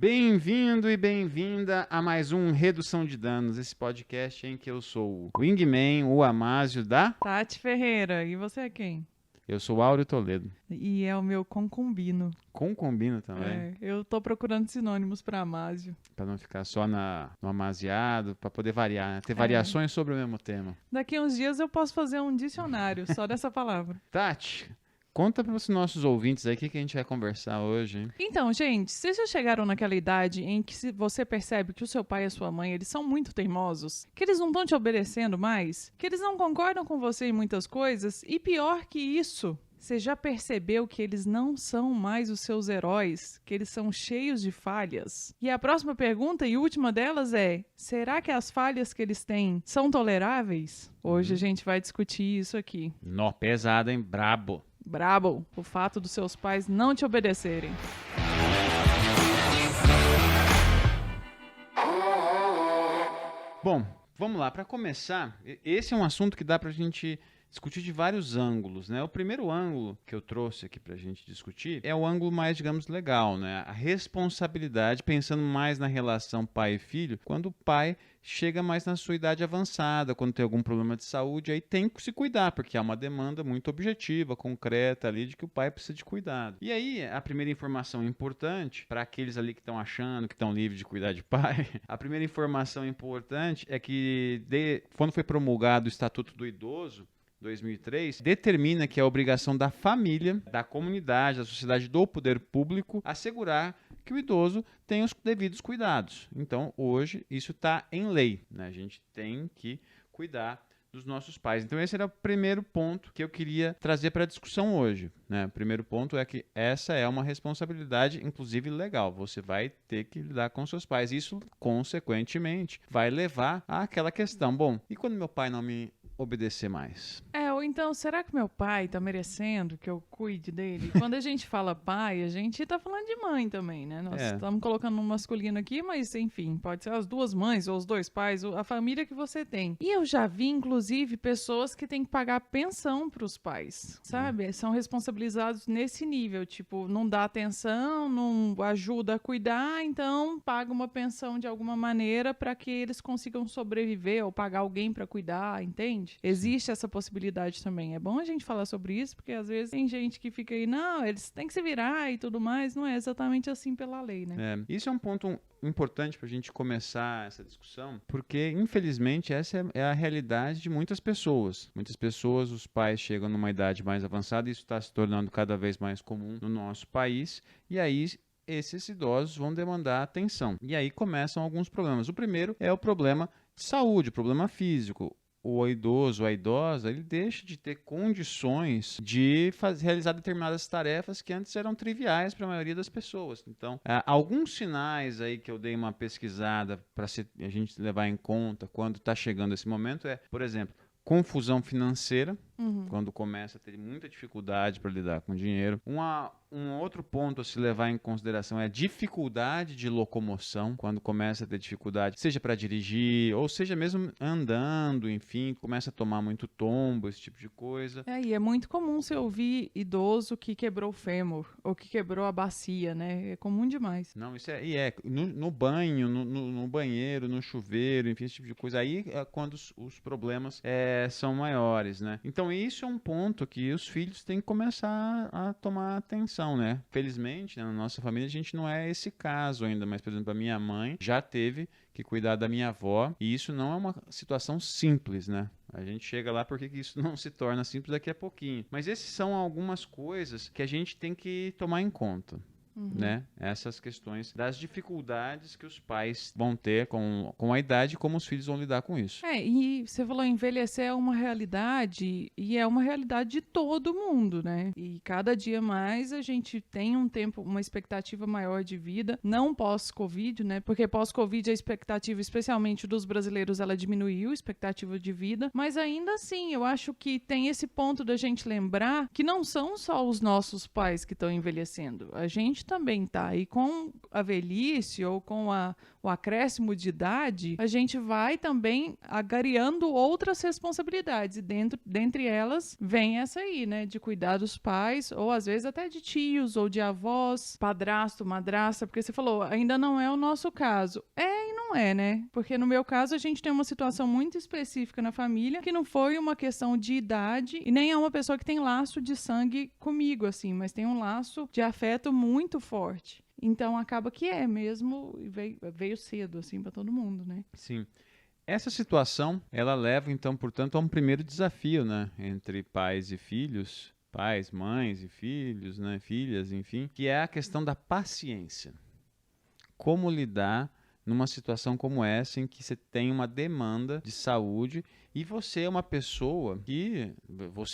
Bem-vindo e bem-vinda a mais um Redução de Danos, esse podcast em que eu sou o Wingman, o Amásio da... Tati Ferreira, e você é quem? Eu sou o Áureo Toledo. E é o meu concubino. Concombina também, Eu tô procurando sinônimos pra Amásio. pra não ficar só no amasiado, pra poder variar, né? Ter variações sobre o mesmo tema. Daqui a uns dias eu posso fazer um dicionário só dessa palavra. Tati, conta para os nossos ouvintes aí o que a gente vai conversar hoje, hein? Então, gente, vocês já chegaram naquela idade em que você percebe que o seu pai e a sua mãe, eles são muito teimosos? Que eles não estão te obedecendo mais? Que eles não concordam com você em muitas coisas? E pior que isso, você já percebeu que eles não são mais os seus heróis? Que eles são cheios de falhas? E a próxima pergunta e última delas é: será que as falhas que eles têm são toleráveis? Hoje a gente vai discutir isso aqui. Nó pesado, hein? Brabo. Brabo, o fato dos seus pais não te obedecerem. Bom, vamos lá. Para começar, esse é um assunto que dá para a gente discutir de vários ângulos, né? O primeiro ângulo que eu trouxe aqui para a gente discutir é o ângulo mais, digamos, legal, né? A responsabilidade, pensando mais na relação pai e filho, quando o pai chega mais na sua idade avançada, quando tem algum problema de saúde, aí tem que se cuidar, porque há uma demanda muito objetiva, concreta ali, de que o pai precisa de cuidado. E aí, a primeira informação importante, para aqueles ali que estão achando que estão livres de cuidar de pai, a primeira informação importante é que, quando foi promulgado o Estatuto do Idoso, 2003, determina que é a obrigação da família, da comunidade, da sociedade, do poder público, assegurar que o idoso tenha os devidos cuidados. Então, hoje, isso está em lei, né? A gente tem que cuidar dos nossos pais. Então, esse era o primeiro ponto que eu queria trazer para a discussão hoje, né? O primeiro ponto é que essa é uma responsabilidade, inclusive legal. Você vai ter que lidar com seus pais. Isso, consequentemente, vai levar àquela questão. Bom, e quando meu pai não me obedecer mais? Ou então, será que meu pai tá merecendo que eu cuide dele? Quando a gente fala pai, a gente tá falando de mãe também, né? Nós estamos colocando um masculino aqui, mas enfim, pode ser as duas mães ou os dois pais, ou a família que você tem. E eu já vi, inclusive, pessoas que têm que pagar pensão pros pais, sabe? São responsabilizados nesse nível, tipo, não dá atenção, não ajuda a cuidar, então paga uma pensão de alguma maneira para que eles consigam sobreviver ou pagar alguém para cuidar, entende? Existe essa possibilidade também. É bom a gente falar sobre isso, porque às vezes tem gente que fica aí, não, eles têm que se virar e tudo mais. Não é exatamente assim pela lei, né? Isso é um ponto importante para a gente começar essa discussão, porque infelizmente essa é a realidade de muitas pessoas. Muitas pessoas, os pais chegam numa idade mais avançada, e isso está se tornando cada vez mais comum no nosso país, e aí esses idosos vão demandar atenção. E aí começam alguns problemas. O primeiro é o problema de saúde, o problema físico. O idoso, a idosa, ele deixa de ter condições de realizar determinadas tarefas que antes eram triviais para a maioria das pessoas. Então, alguns sinais aí que eu dei uma pesquisada para a gente levar em conta quando está chegando esse momento é, por exemplo, confusão financeira, quando começa a ter muita dificuldade para lidar com dinheiro. Um outro ponto a se levar em consideração é a dificuldade de locomoção, quando começa a ter dificuldade, seja para dirigir, ou seja mesmo andando, enfim, começa a tomar muito tombo, esse tipo de coisa. E é muito comum você ouvir idoso que quebrou o fêmur, ou que quebrou a bacia, né? É comum demais. Não, isso no banho, no banheiro, no chuveiro, enfim, esse tipo de coisa. Aí é quando os problemas são maiores, né? Então, isso é um ponto que os filhos têm que começar a tomar atenção, né? Felizmente, né, na nossa família, a gente não é esse caso ainda, mas, por exemplo, a minha mãe já teve que cuidar da minha avó, e isso não é uma situação simples, né? A gente chega lá porque isso não se torna simples daqui a pouquinho. Mas essas são algumas coisas que a gente tem que tomar em conta. Né? Essas questões das dificuldades que os pais vão ter com a idade e como os filhos vão lidar com isso. E você falou envelhecer é uma realidade, e é uma realidade de todo mundo, né? E cada dia mais a gente tem uma expectativa maior de vida, não pós-Covid, né? Porque pós-Covid a expectativa, especialmente dos brasileiros, ela diminuiu, a expectativa de vida, mas ainda assim, eu acho que tem esse ponto da gente lembrar que não são só os nossos pais que estão envelhecendo. A gente gente também tá. E com a velhice ou com o acréscimo de idade, a gente vai também agariando outras responsabilidades. E dentre elas, vem essa aí, né? De cuidar dos pais, ou às vezes até de tios, ou de avós, padrasto, madrasta, porque você falou, ainda não é o nosso caso. E não é, né? Porque no meu caso, a gente tem uma situação muito específica na família, que não foi uma questão de idade, e nem é uma pessoa que tem laço de sangue comigo, assim, mas tem um laço de afeto muito forte. Então, acaba que mesmo, veio cedo, assim, para todo mundo, né? Sim. Essa situação, ela leva, então, portanto, a um primeiro desafio, né? Entre pais e filhos, pais, mães e filhos, né? Filhas, enfim, que é a questão da paciência. Como lidar numa situação como essa, em que você tem uma demanda de saúde e você é uma pessoa que,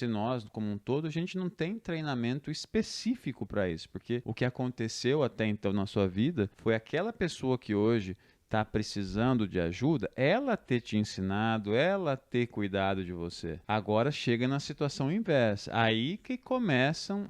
nós, como um todo, a gente não tem treinamento específico para isso, porque o que aconteceu até então na sua vida foi aquela pessoa que hoje está precisando de ajuda, ela ter te ensinado, ela ter cuidado de você. Agora chega na situação inversa. Aí que começam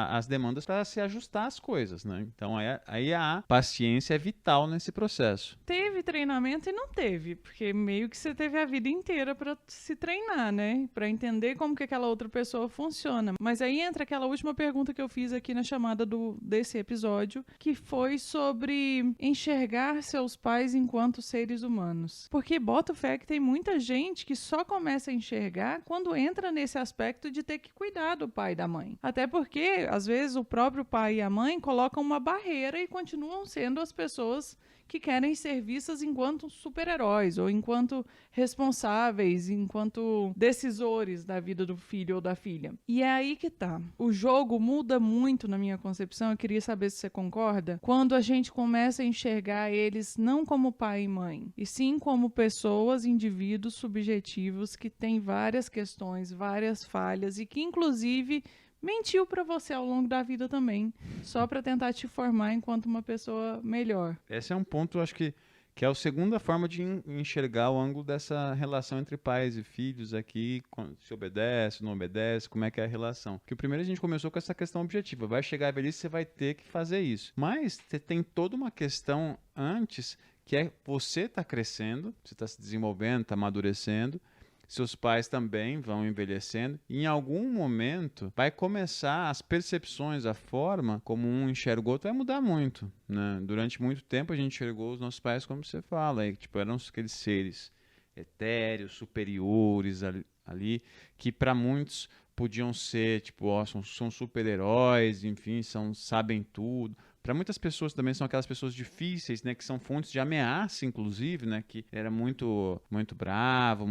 as demandas para se ajustar as coisas, né? Então aí a paciência é vital nesse processo. Teve treinamento e não teve, porque meio que você teve a vida inteira para se treinar, né? Para entender como que aquela outra pessoa funciona. Mas aí entra aquela última pergunta que eu fiz aqui na chamada desse episódio, que foi sobre enxergar seus pais enquanto seres humanos. Porque boto fé que tem muita gente que só começa a enxergar quando entra nesse aspecto de ter que cuidar do pai e da mãe. Até porque, às vezes, o próprio pai e a mãe colocam uma barreira e continuam sendo as pessoas que querem ser vistas enquanto super-heróis ou enquanto responsáveis, enquanto decisores da vida do filho ou da filha. E é aí que tá. O jogo muda muito na minha concepção, eu queria saber se você concorda, quando a gente começa a enxergar eles não como pai e mãe, e sim como pessoas, indivíduos subjetivos que têm várias questões, várias falhas e que, inclusive, mentiu para você ao longo da vida também, só para tentar te formar enquanto uma pessoa melhor. Esse é um ponto, eu acho que é a segunda forma de enxergar o ângulo dessa relação entre pais e filhos aqui, se obedece, não obedece, como é que é a relação. Porque o primeiro a gente começou com essa questão objetiva, vai chegar a velhice, você vai ter que fazer isso. Mas você tem toda uma questão antes, que é você está crescendo, você está se desenvolvendo, está amadurecendo, seus pais também vão envelhecendo e em algum momento vai começar as percepções, a forma como um enxerga o outro vai mudar muito, né? Durante muito tempo a gente enxergou os nossos pais como você fala, aí, tipo, eram aqueles seres etéreos, superiores ali que para muitos podiam ser, tipo, são super-heróis, enfim, sabem tudo. Para muitas pessoas também são aquelas pessoas difíceis, né, que são fontes de ameaça, inclusive, né, que era muito bravo,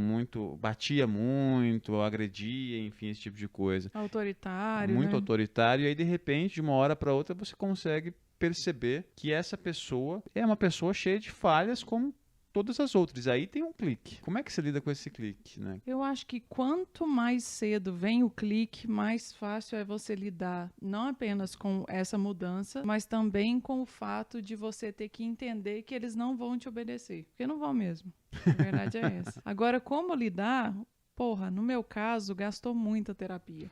batia muito, agredia, enfim, esse tipo de coisa. Autoritário, muito né? autoritário, e aí de repente, de uma hora para outra, você consegue perceber que essa pessoa é uma pessoa cheia de falhas, como todas as outras. Aí tem um clique. Como é que você lida com esse clique, né? Eu acho que quanto mais cedo vem o clique, mais fácil é você lidar não apenas com essa mudança, mas também com o fato de você ter que entender que eles não vão te obedecer. Porque não vão mesmo. A verdade é essa. Agora, como lidar? Porra, no meu caso, gastou muita terapia.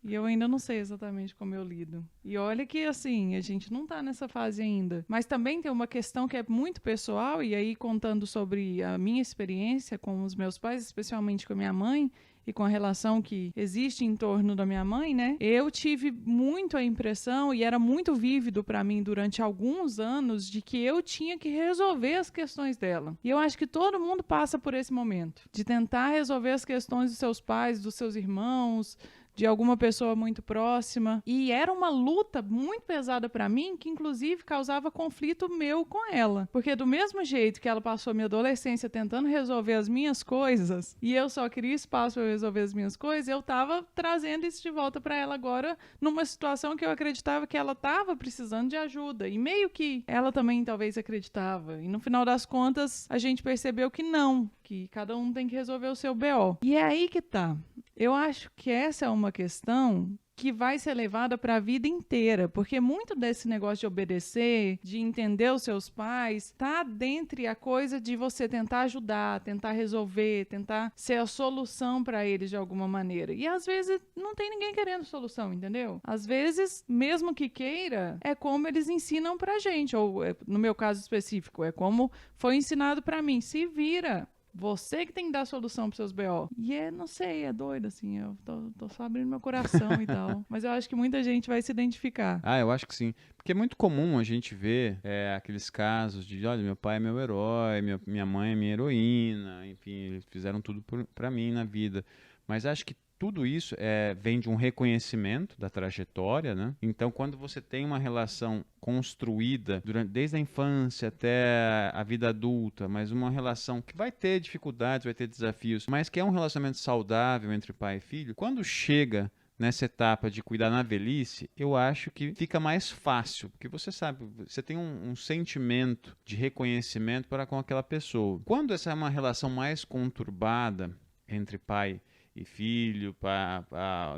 E eu ainda não sei exatamente como eu lido. E olha que, assim, a gente não tá nessa fase ainda. Mas também tem uma questão que é muito pessoal, e aí contando sobre a minha experiência com os meus pais, especialmente com a minha mãe, e com a relação que existe em torno da minha mãe, né? Eu tive muito a impressão, e era muito vívido para mim durante alguns anos, de que eu tinha que resolver as questões dela. E eu acho que todo mundo passa por esse momento, de tentar resolver as questões dos seus pais, dos seus irmãos, de alguma pessoa muito próxima. E era uma luta muito pesada para mim, que inclusive causava conflito meu com ela. Porque do mesmo jeito que ela passou a minha adolescência tentando resolver as minhas coisas, e eu só queria espaço para resolver as minhas coisas, eu tava trazendo isso de volta para ela agora, numa situação que eu acreditava que ela tava precisando de ajuda. E meio que ela também talvez acreditava. E no final das contas, a gente percebeu que não, que cada um tem que resolver o seu BO. E é aí que tá. Eu acho que essa é uma questão que vai ser levada para a vida inteira, porque muito desse negócio de obedecer, de entender os seus pais, tá dentre a coisa de você tentar ajudar, tentar resolver, tentar ser a solução para eles de alguma maneira. E às vezes não tem ninguém querendo solução, entendeu? Às vezes, mesmo que queira, é como eles ensinam pra gente, ou no meu caso específico, é como foi ensinado para mim, se vira. Você que tem que dar a solução pros seus BO. E não sei, é doido, assim. Eu tô só abrindo meu coração e tal. Mas eu acho que muita gente vai se identificar. Eu acho que sim. Porque é muito comum a gente ver aqueles casos de, olha, meu pai é meu herói, minha mãe é minha heroína, enfim, eles fizeram tudo pra mim na vida. Mas acho que tudo isso vem de um reconhecimento da trajetória, né? Então, quando você tem uma relação construída desde a infância até a vida adulta, mas uma relação que vai ter dificuldades, vai ter desafios, mas que é um relacionamento saudável entre pai e filho, quando chega nessa etapa de cuidar na velhice, eu acho que fica mais fácil, porque você sabe, você tem um sentimento de reconhecimento para com aquela pessoa. Quando essa é uma relação mais conturbada entre pai e filho,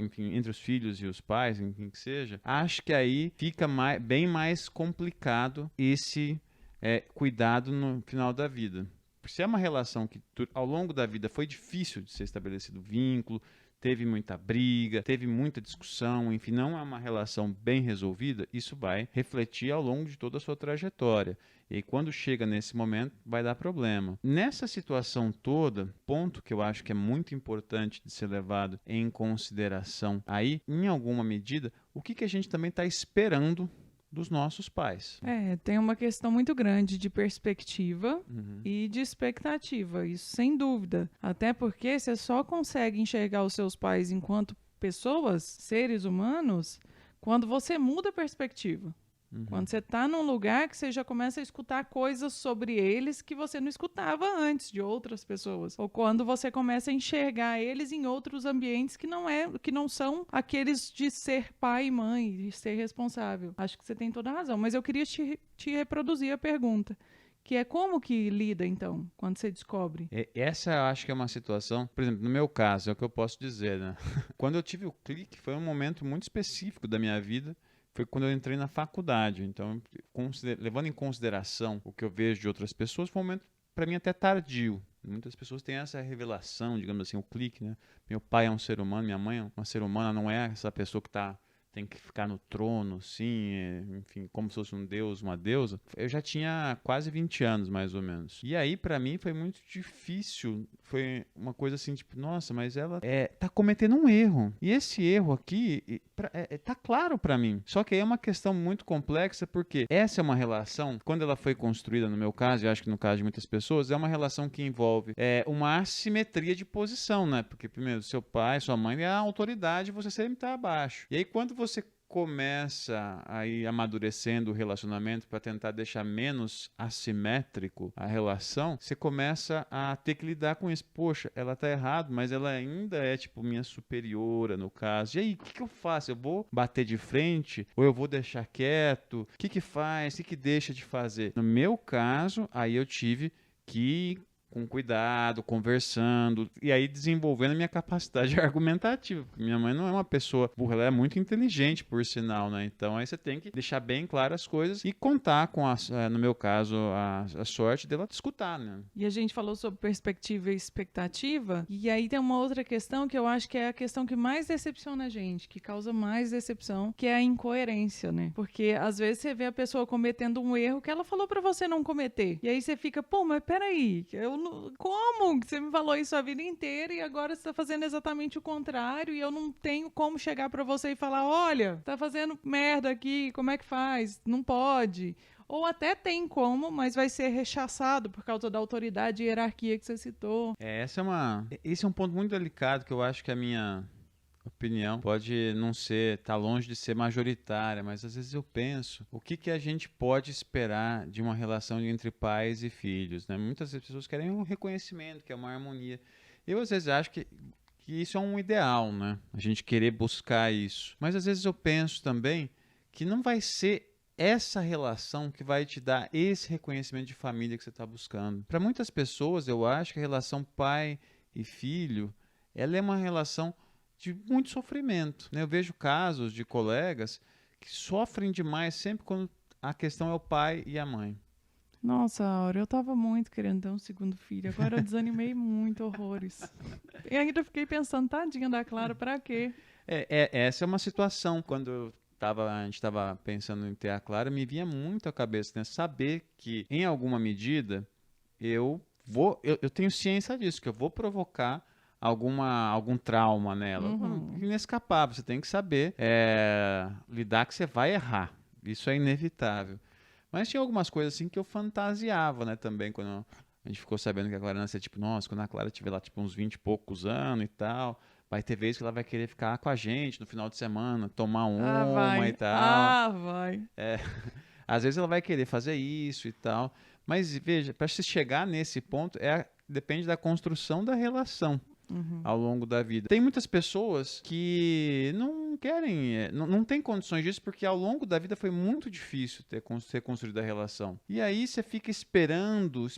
enfim, entre os filhos e os pais, enfim que seja, acho que aí fica bem mais complicado esse cuidado no final da vida. Se é uma relação que ao longo da vida foi difícil de ser estabelecido vínculo, teve muita briga, teve muita discussão, enfim, não é uma relação bem resolvida, isso vai refletir ao longo de toda a sua trajetória. E aí, quando chega nesse momento, vai dar problema. Nessa situação toda, ponto que eu acho que é muito importante de ser levado em consideração aí, em alguma medida, o que a gente também está esperando dos nossos pais. Tem uma questão muito grande de perspectiva e de expectativa, isso sem dúvida. Até porque você só consegue enxergar os seus pais enquanto pessoas, seres humanos, quando você muda a perspectiva. Quando você está num lugar que você já começa a escutar coisas sobre eles que você não escutava antes de outras pessoas. Ou quando você começa a enxergar eles em outros ambientes que não são aqueles de ser pai e mãe, de ser responsável. Acho que você tem toda a razão, mas eu queria te reproduzir a pergunta. Que é como que lida, então, quando você descobre? Essa eu acho que é uma situação, por exemplo, no meu caso, é o que eu posso dizer, né? Quando eu tive o clique, foi um momento muito específico da minha vida. Foi quando eu entrei na faculdade. Então, levando em consideração o que eu vejo de outras pessoas, foi um momento, para mim, até tardio. Muitas pessoas têm essa revelação, digamos assim, o clique, né? Meu pai é um ser humano, minha mãe é uma ser humana, não é essa pessoa que tem que ficar no trono, sim, enfim, como se fosse um deus, uma deusa. Eu já tinha quase 20 anos, mais ou menos. E aí, pra mim, foi muito difícil. Foi uma coisa assim, tipo, nossa, mas ela tá cometendo um erro. E esse erro aqui tá claro pra mim. Só que aí é uma questão muito complexa, porque essa é uma relação, quando ela foi construída, no meu caso, e acho que no caso de muitas pessoas, é uma relação que envolve uma assimetria de posição, né? Porque, primeiro, seu pai, sua mãe é a autoridade, você sempre tá abaixo. E aí, quando você começa a ir amadurecendo o relacionamento para tentar deixar menos assimétrico a relação, você começa a ter que lidar com isso. Poxa, ela tá errado, mas ela ainda é tipo minha superiora no caso. E aí, o que eu faço? Eu vou bater de frente ou eu vou deixar quieto? O que faz? O que deixa de fazer? No meu caso, aí eu tive que com cuidado, conversando, e aí desenvolvendo a minha capacidade argumentativa. Minha mãe não é uma pessoa burra, ela é muito inteligente, por sinal, né? Então aí você tem que deixar bem claras as coisas e contar com, no meu caso, a sorte dela escutar, né? E a gente falou sobre perspectiva e expectativa, e aí tem uma outra questão que eu acho que é a questão que mais decepciona a gente, que causa mais decepção, que é a incoerência, né? Porque às vezes você vê a pessoa cometendo um erro que ela falou pra você não cometer, e aí você fica, pô, mas peraí, como? Você me falou isso a vida inteira e agora você tá fazendo exatamente o contrário e eu não tenho como chegar pra você e falar, olha, tá fazendo merda aqui, como é que faz? Não pode. Ou até tem como, mas vai ser rechaçado por causa da autoridade e hierarquia que você citou. Esse é um ponto muito delicado que eu acho que a minha opinião pode não ser, tá longe de ser majoritária, mas às vezes eu penso, o que a gente pode esperar de uma relação entre pais e filhos, né? Muitas pessoas querem um reconhecimento, que é uma harmonia. Eu às vezes acho que isso é um ideal, né? A gente querer buscar isso. Mas às vezes eu penso também que não vai ser essa relação que vai te dar esse reconhecimento de família que você está buscando. Para muitas pessoas, eu acho que a relação pai e filho, ela é uma relação de muito sofrimento, né? Eu vejo casos de colegas que sofrem demais sempre quando a questão é o pai e a mãe. Nossa, Aura, eu tava muito querendo ter um segundo filho. Agora eu desanimei muito, horrores. E ainda fiquei pensando, tadinha da Clara, pra quê? Essa é uma situação. Quando a gente estava pensando em ter a Clara, me vinha muito à cabeça, né? Saber que, em alguma medida, eu tenho ciência disso, que eu vou provocar algum trauma nela. Uhum. Inescapável, você tem que saber lidar que você vai errar. Isso é inevitável. Mas tinha algumas coisas assim que eu fantasiava, né, também, quando a gente ficou sabendo que a Clara nascia, tipo, nossa, quando a Clara tiver lá, tipo, uns 20 e poucos anos e tal, vai ter vezes que ela vai querer ficar com a gente no final de semana, tomar Ah, uma e vai. tal. Ah, vai. Às vezes ela vai querer fazer isso e tal. Mas veja, para se chegar nesse ponto, depende da construção da relação Uhum. ao longo da vida. Tem muitas pessoas que não querem, não tem condições disso, porque ao longo da vida foi muito difícil ser construída a relação. E aí você fica esperando,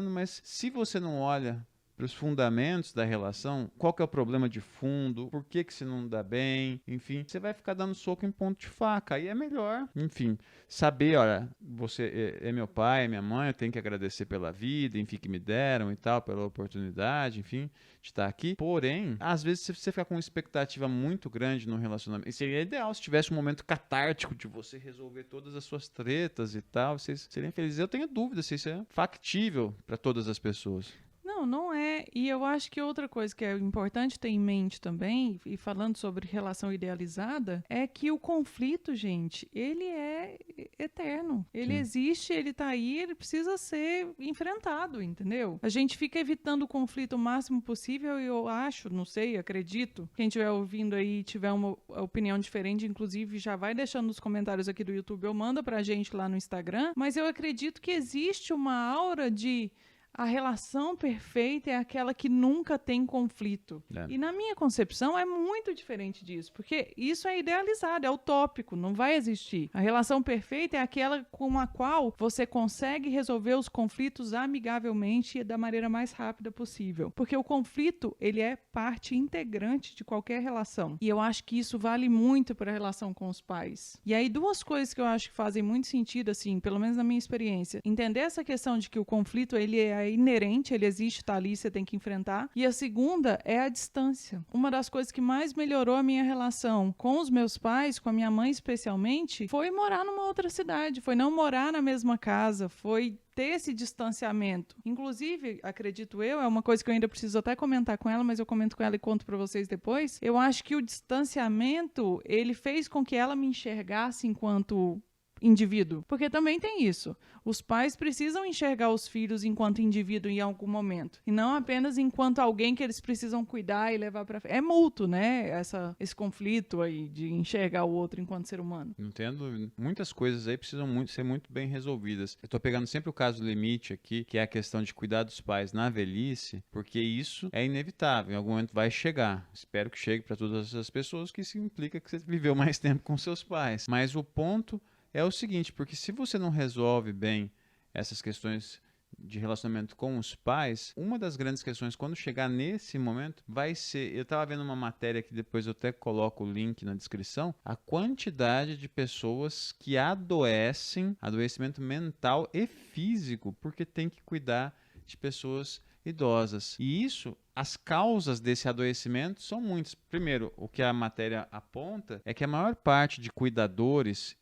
mas se você não olha para os fundamentos da relação, qual que é o problema de fundo, por que que você não dá bem, enfim, você vai ficar dando soco em ponto de faca, aí é melhor, enfim, saber, olha, você é meu pai, é minha mãe, eu tenho que agradecer pela vida, enfim, que me deram e tal, pela oportunidade, enfim, de estar aqui, porém, às vezes se você ficar com uma expectativa muito grande no relacionamento, seria ideal se tivesse um momento catártico de você resolver todas as suas tretas e tal, vocês seriam felizes. Eu tenho dúvida se isso é factível para todas as pessoas. Não, não é. E eu acho que outra coisa que é importante ter em mente também, e falando sobre relação idealizada, é que o conflito, gente, ele é eterno. Ele Sim. existe, ele tá aí, ele precisa ser enfrentado, entendeu? A gente fica evitando o conflito o máximo possível e eu acho, não sei, acredito, quem estiver ouvindo aí e tiver uma opinião diferente, inclusive já vai deixando nos comentários aqui do YouTube ou manda pra gente lá no Instagram, mas eu acredito que existe uma aura de a relação perfeita é aquela que nunca tem conflito. É. E na minha concepção é muito diferente disso, porque isso é idealizado, é utópico, não vai existir. A relação perfeita é aquela com a qual você consegue resolver os conflitos amigavelmente e da maneira mais rápida possível. Porque o conflito, ele é parte integrante de qualquer relação. E eu acho que isso vale muito para a relação com os pais. E aí duas coisas que eu acho que fazem muito sentido, assim, pelo menos na minha experiência. Entender essa questão de que o conflito, ele é inerente, ele existe, tá ali, você tem que enfrentar. E a segunda é a distância. Uma das coisas que mais melhorou a minha relação com os meus pais, com a minha mãe especialmente, foi morar numa outra cidade, foi não morar na mesma casa, foi ter esse distanciamento. Inclusive, acredito eu, é uma coisa que eu ainda preciso até comentar com ela, mas eu comento com ela e conto pra vocês depois. Eu acho que o distanciamento, ele fez com que ela me enxergasse enquanto indivíduo, porque também tem isso. Os pais precisam enxergar os filhos enquanto indivíduo em algum momento, e não apenas enquanto alguém que eles precisam cuidar e levar para frente. É mútuo, né? Esse conflito aí de enxergar o outro enquanto ser humano. Entendo. Muitas coisas aí precisam ser muito bem resolvidas. Eu tô pegando sempre o caso limite aqui, que é a questão de cuidar dos pais na velhice, porque isso é inevitável. Em algum momento vai chegar. Espero que chegue para todas as pessoas, que isso implica que você viveu mais tempo com seus pais. Mas o ponto é o seguinte, porque se você não resolve bem essas questões de relacionamento com os pais, uma das grandes questões quando chegar nesse momento vai ser, eu estava vendo uma matéria que depois eu até coloco o link na descrição, a quantidade de pessoas que adoecimento mental e físico, porque tem que cuidar de pessoas idosas. E isso, as causas desse adoecimento são muitas. Primeiro, o que a matéria aponta é que a maior parte de cuidadores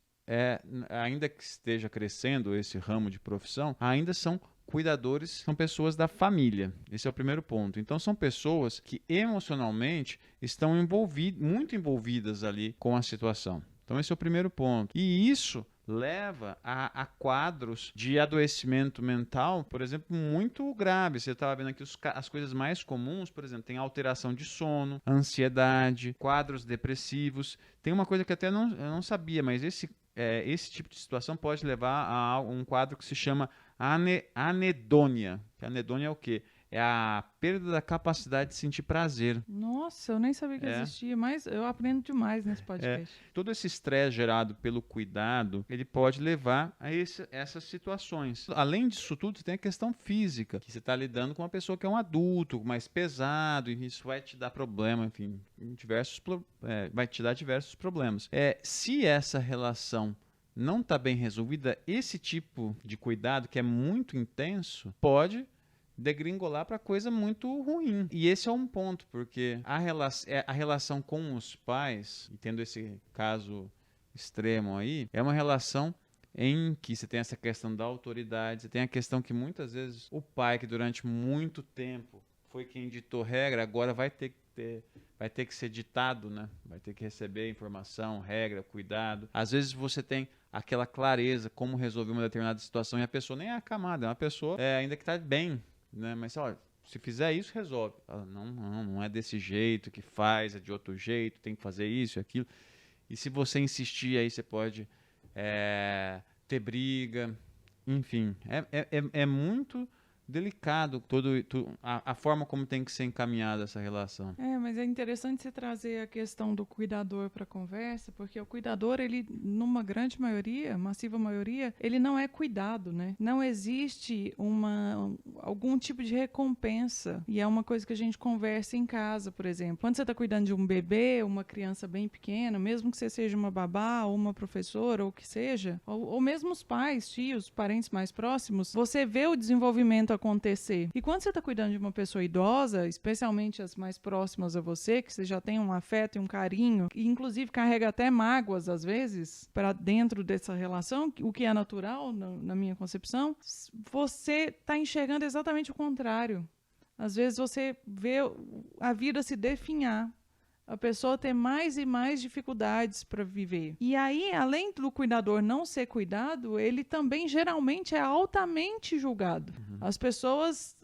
ainda que esteja crescendo esse ramo de profissão, ainda são cuidadores, são pessoas da família. Esse é o primeiro ponto. Então são pessoas que emocionalmente estão muito envolvidas ali com a situação. Então esse é o primeiro ponto. E isso leva a quadros de adoecimento mental, por exemplo, muito graves. Você estava vendo aqui as coisas mais comuns, por exemplo, tem alteração de sono, ansiedade, quadros depressivos. Tem uma coisa que até eu não sabia, mas esse tipo de situação pode levar a um quadro que se chama anedônia. Anedônia é o quê? é a perda da capacidade de sentir prazer. Nossa, eu nem sabia que existia, mas eu aprendo demais nesse podcast. Todo esse estresse gerado pelo cuidado, ele pode levar a essas situações. Além disso tudo, você tem a questão física, que você está lidando com uma pessoa que é um adulto, mais pesado, e isso vai te dar problema, enfim, vai te dar diversos problemas. Se essa relação não está bem resolvida, esse tipo de cuidado, que é muito intenso, pode degringolar para coisa muito ruim. E esse é um ponto, porque a relação com os pais, e tendo esse caso extremo aí, é uma relação em que você tem essa questão da autoridade, você tem a questão que muitas vezes o pai, que durante muito tempo foi quem ditou regra, agora vai ter que ser ditado, né? Vai ter que receber informação, regra, cuidado. Às vezes você tem aquela clareza como resolver uma determinada situação e a pessoa nem é acamada, é uma pessoa ainda que está bem, né? Mas olha, se fizer isso, resolve. Não é desse jeito que faz, é de outro jeito, tem que fazer isso e aquilo. E se você insistir, aí você pode ter briga. Enfim, é muito delicado a forma como tem que ser encaminhada essa relação. Mas é interessante você trazer a questão do cuidador para a conversa, porque o cuidador, ele, numa grande maioria, massiva maioria, ele não é cuidado, né? Não existe algum tipo de recompensa. E é uma coisa que a gente conversa em casa, por exemplo. Quando você está cuidando de um bebê, uma criança bem pequena, mesmo que você seja uma babá ou uma professora ou o que seja, ou mesmo os pais, tios, parentes mais próximos, você vê o desenvolvimento acontecer. E quando você está cuidando de uma pessoa idosa, especialmente as mais próximas a você, que você já tem um afeto e um carinho, e inclusive carrega até mágoas, às vezes, para dentro dessa relação, o que é natural, na minha concepção, você está enxergando exatamente o contrário. Às vezes você vê a vida se definhar, a pessoa ter mais e mais dificuldades para viver. E aí, além do cuidador não ser cuidado, ele também geralmente é altamente julgado. As pessoas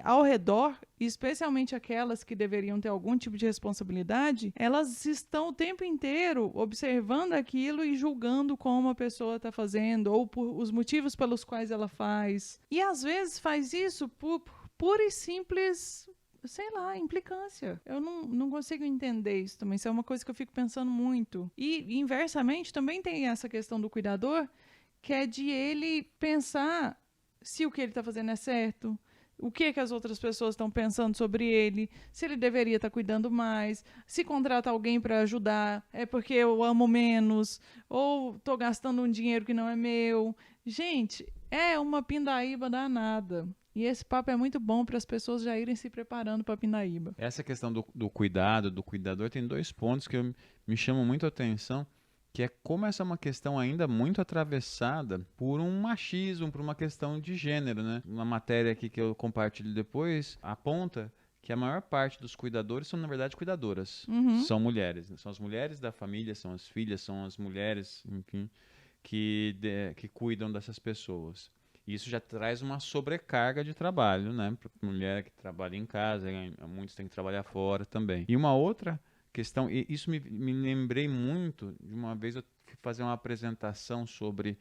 ao redor, especialmente aquelas que deveriam ter algum tipo de responsabilidade, elas estão o tempo inteiro observando aquilo e julgando como a pessoa está fazendo ou por os motivos pelos quais ela faz. E às vezes faz isso por pura e simples, sei lá, implicância. Eu não consigo entender isso também. Isso é uma coisa que eu fico pensando muito. E, inversamente, também tem essa questão do cuidador, que é de ele pensar se o que ele está fazendo é certo, o que as outras pessoas estão pensando sobre ele, se ele deveria estar cuidando mais, se contrata alguém para ajudar, é porque eu amo menos, ou estou gastando um dinheiro que não é meu. Gente, é uma pindaíba danada. E esse papo é muito bom para as pessoas já irem se preparando para a pindaíba. Essa questão do cuidado, do cuidador, tem 2 pontos que me chamam muito a atenção, que é como essa é uma questão ainda muito atravessada por um machismo, por uma questão de gênero, né? Uma matéria aqui que eu compartilho depois aponta que a maior parte dos cuidadores são, na verdade, cuidadoras. São mulheres, né? São as mulheres da família, são as filhas, são as mulheres, enfim, que cuidam dessas pessoas. Isso já traz uma sobrecarga de trabalho, né? Para mulher que trabalha em casa, muitos têm que trabalhar fora também. E uma outra questão, e isso me lembrei muito de uma vez eu fui fazer uma apresentação sobre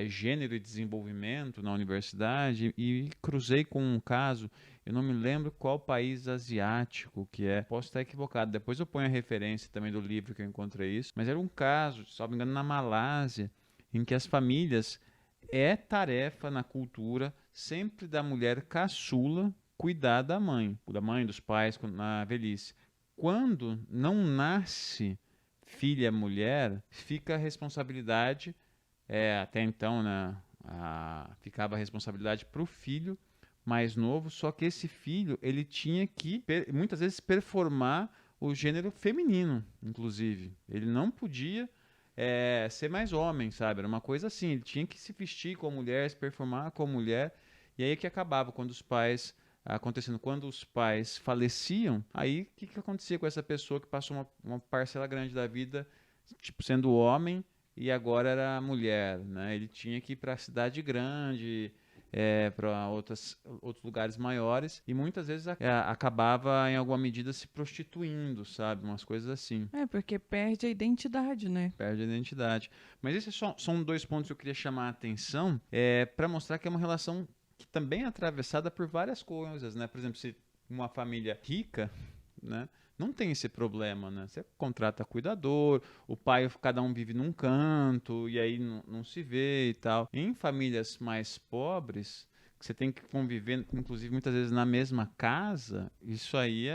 gênero e desenvolvimento na universidade e cruzei com um caso, eu não me lembro qual país asiático que é, posso estar equivocado, depois eu ponho a referência também do livro que eu encontrei isso, mas era um caso, se não me engano, na Malásia, em que as famílias tarefa na cultura sempre da mulher caçula cuidar da mãe, dos pais na velhice. Quando não nasce filha mulher, fica a responsabilidade, até então, né, ficava a responsabilidade para o filho mais novo, só que esse filho ele tinha que, muitas vezes, performar o gênero feminino, inclusive. Ele não podia ser mais homem, sabe? Era uma coisa assim, ele tinha que se vestir como mulher, se performar como mulher, e aí que acabava quando os pais faleciam, aí o que acontecia com essa pessoa que passou uma parcela grande da vida, tipo, sendo homem, e agora era mulher, né? Ele tinha que ir para a cidade grande, para outros lugares maiores, e muitas vezes acabava em alguma medida se prostituindo, sabe? Umas coisas assim. Porque perde a identidade, né? Perde a identidade. Mas esses são 2 pontos que eu queria chamar a atenção para mostrar que é uma relação que também é atravessada por várias coisas, né? Por exemplo, se uma família rica, né, não tem esse problema, né? Você contrata cuidador, o pai, cada um vive num canto, e aí não se vê e tal. Em famílias mais pobres, que você tem que conviver, inclusive muitas vezes na mesma casa, isso aí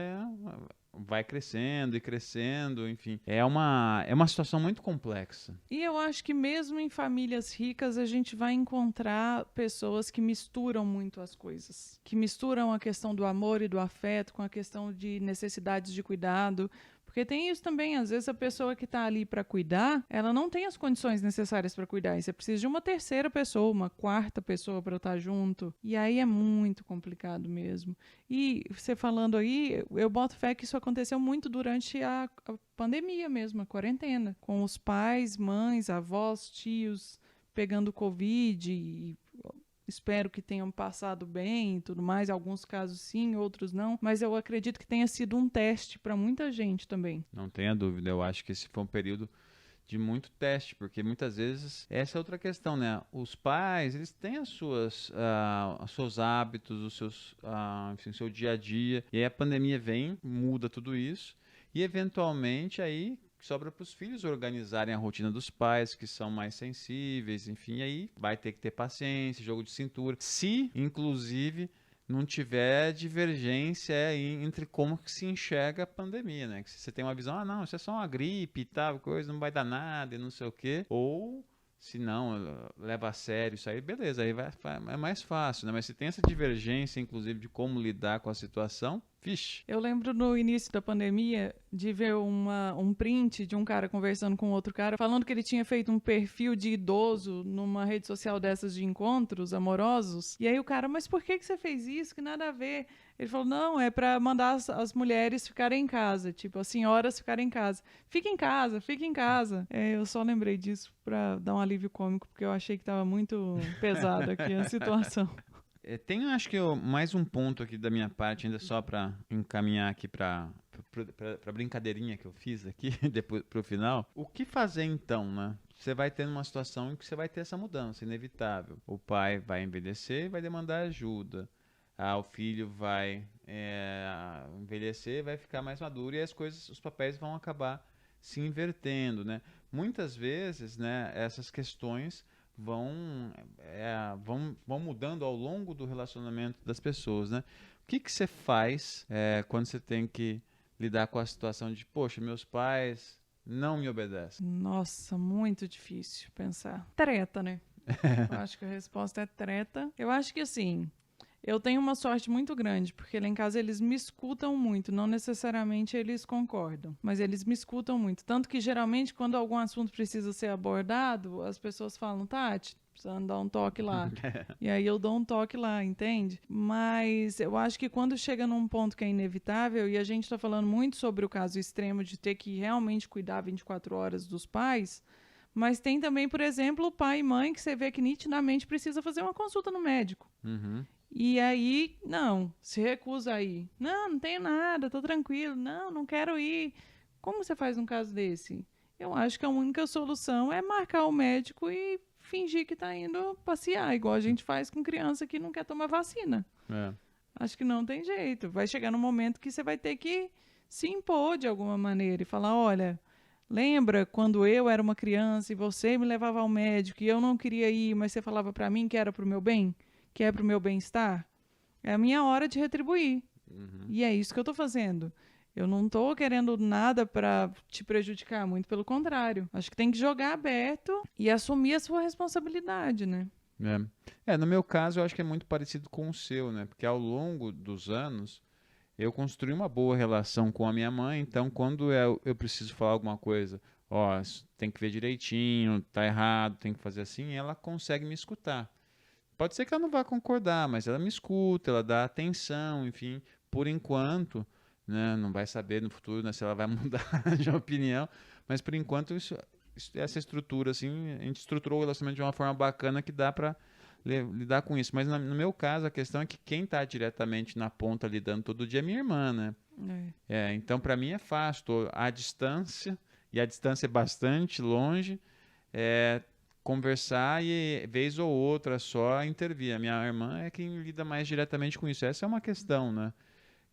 vai crescendo e crescendo, enfim. É uma situação muito complexa. E eu acho que mesmo em famílias ricas a gente vai encontrar pessoas que misturam muito as coisas, que misturam a questão do amor e do afeto com a questão de necessidades de cuidado. Porque tem isso também, às vezes a pessoa que está ali para cuidar, ela não tem as condições necessárias para cuidar. E você precisa de uma terceira pessoa, uma quarta pessoa para estar junto. E aí é muito complicado mesmo. E você falando aí, eu boto fé que isso aconteceu muito durante a pandemia mesmo, a quarentena. Com os pais, mães, avós, tios pegando Covid e espero que tenham passado bem e tudo mais. Alguns casos sim, outros não. Mas eu acredito que tenha sido um teste para muita gente também. Não tenha dúvida, eu acho que esse foi um período de muito teste, porque muitas vezes essa é outra questão, né? Os pais, eles têm os seus hábitos, enfim, o seu dia a dia, e aí a pandemia vem, muda tudo isso, e eventualmente aí sobra para os filhos organizarem a rotina dos pais, que são mais sensíveis, enfim, aí vai ter que ter paciência, jogo de cintura. Se, inclusive, não tiver divergência entre como que se enxerga a pandemia, né? Que se você tem uma visão, não, isso é só uma gripe e tal, coisa, não vai dar nada e não sei o quê. Ou, se não, leva a sério isso aí, beleza, aí é mais fácil, né? Mas se tem essa divergência, inclusive, de como lidar com a situação, vixe. Eu lembro no início da pandemia de ver um print de um cara conversando com outro cara, falando que ele tinha feito um perfil de idoso numa rede social dessas de encontros amorosos. E aí o cara, mas por que você fez isso? Que nada a ver. Ele falou, não, é pra mandar as mulheres ficarem em casa, tipo, as senhoras ficarem em casa. Fica em casa, fica em casa. Eu só lembrei disso pra dar um alívio cômico, porque eu achei que tava muito pesada aqui a situação. Tem, acho que, mais um ponto aqui da minha parte, ainda só para encaminhar aqui para a brincadeirinha que eu fiz aqui, depois para o final. O que fazer então, né? Você vai ter uma situação em que você vai ter essa mudança, inevitável. O pai vai envelhecer e vai demandar ajuda. O filho vai envelhecer, vai ficar mais maduro e os papéis vão acabar se invertendo, né? Muitas vezes, né, essas questões vão mudando ao longo do relacionamento das pessoas, né? O que você faz quando você tem que lidar com a situação de, poxa, meus pais não me obedecem? Nossa, muito difícil pensar. Treta, né? Eu acho que a resposta é treta. Eu acho que assim, eu tenho uma sorte muito grande, porque lá em casa eles me escutam muito, não necessariamente eles concordam, mas eles me escutam muito. Tanto que geralmente quando algum assunto precisa ser abordado, as pessoas falam, Tati, precisando dar um toque lá. E aí eu dou um toque lá, entende? Mas eu acho que quando chega num ponto que é inevitável, e a gente tá falando muito sobre o caso extremo de ter que realmente cuidar 24 horas dos pais, mas tem também, por exemplo, o pai e mãe que você vê que nitidamente precisa fazer uma consulta no médico. Uhum. E aí, não, se recusa a ir. Não tenho nada, tô tranquilo. Não quero ir. Como você faz um caso desse? Eu acho que a única solução é marcar o médico e fingir que tá indo passear, igual a gente faz com criança que não quer tomar vacina. Acho que não tem jeito. Vai chegar num momento que você vai ter que se impor de alguma maneira e falar, olha, lembra quando eu era uma criança e você me levava ao médico e eu não queria ir, mas você falava pra mim que era pro meu bem? Que é pro meu bem-estar? É a minha hora de retribuir. Uhum. E é isso que eu tô fazendo. Eu não tô querendo nada pra te prejudicar, muito pelo contrário. Acho que tem que jogar aberto e assumir a sua responsabilidade, né? No meu caso, eu acho que é muito parecido com o seu, né? Porque ao longo dos anos, eu construí uma boa relação com a minha mãe, então quando eu preciso falar alguma coisa, tem que ver direitinho, tá errado, tem que fazer assim, ela consegue me escutar. Pode ser que ela não vá concordar, mas ela me escuta, ela dá atenção, enfim, por enquanto, né, não vai saber no futuro, né, se ela vai mudar de opinião, mas por enquanto essa estrutura, assim, a gente estruturou o relacionamento de uma forma bacana que dá para lidar com isso. Mas no meu caso, a questão é que quem está diretamente na ponta lidando todo dia é minha irmã, né? Então, para mim é fácil, estou à distância, e a distância é bastante longe, conversar e, vez ou outra, só intervir. A minha irmã é quem lida mais diretamente com isso. Essa é uma questão, né?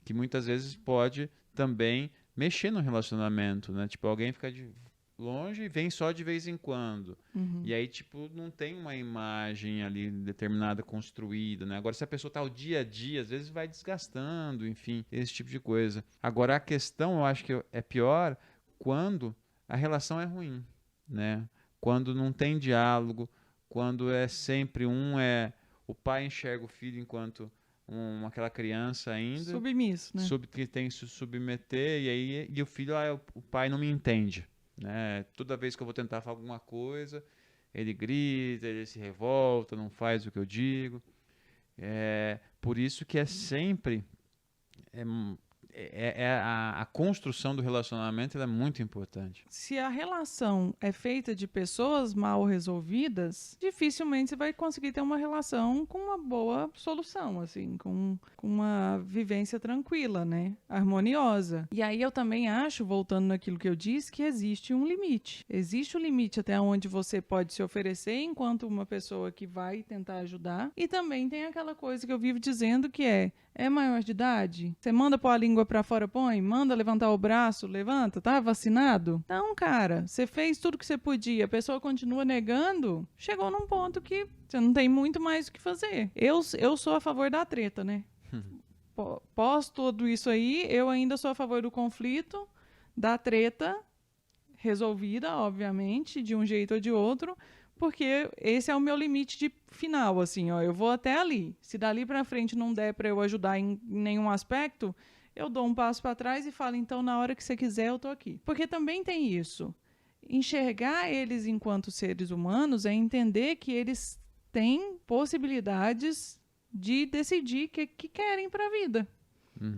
Que muitas vezes pode também mexer no relacionamento, né? Tipo, alguém fica de longe e vem só de vez em quando. E aí, tipo, não tem uma imagem ali determinada construída, né? Agora, se a pessoa tá ao dia a dia, às vezes vai desgastando, enfim, esse tipo de coisa. Agora, a questão, eu acho que é pior quando a relação é ruim, né? Quando não tem diálogo, quando é sempre o pai enxerga o filho enquanto aquela criança ainda, Submisso, né? que tem que se submeter, e o filho, o pai não me entende, né? Toda vez que eu vou tentar falar alguma coisa, ele grita, ele se revolta, não faz o que eu digo. Por isso que é sempre a construção do relacionamento, ela é muito importante. Se a relação é feita de pessoas mal resolvidas, dificilmente você vai conseguir ter uma relação com uma boa solução, assim, com uma vivência tranquila, né? Harmoniosa. E aí eu também acho, voltando naquilo que eu disse, que existe um limite. Existe um limite até onde você pode se oferecer enquanto uma pessoa que vai tentar ajudar. E também tem aquela coisa que eu vivo dizendo que é maior de idade? Você manda pôr a língua pra fora, põe? Manda levantar o braço, levanta? Tá vacinado? Não, cara. Você fez tudo que você podia. A pessoa continua negando. Chegou num ponto que você não tem muito mais o que fazer. Eu sou a favor da treta, né? Pós tudo isso aí, eu ainda sou a favor do conflito, da treta resolvida, obviamente, de um jeito ou de outro, porque esse é o meu limite de final, assim, ó, eu vou até ali. Se dali pra frente não der pra eu ajudar em nenhum aspecto, eu dou um passo pra trás e falo, então, na hora que você quiser, eu tô aqui. Porque também tem isso. Enxergar eles enquanto seres humanos é entender que eles têm possibilidades de decidir o que querem pra vida.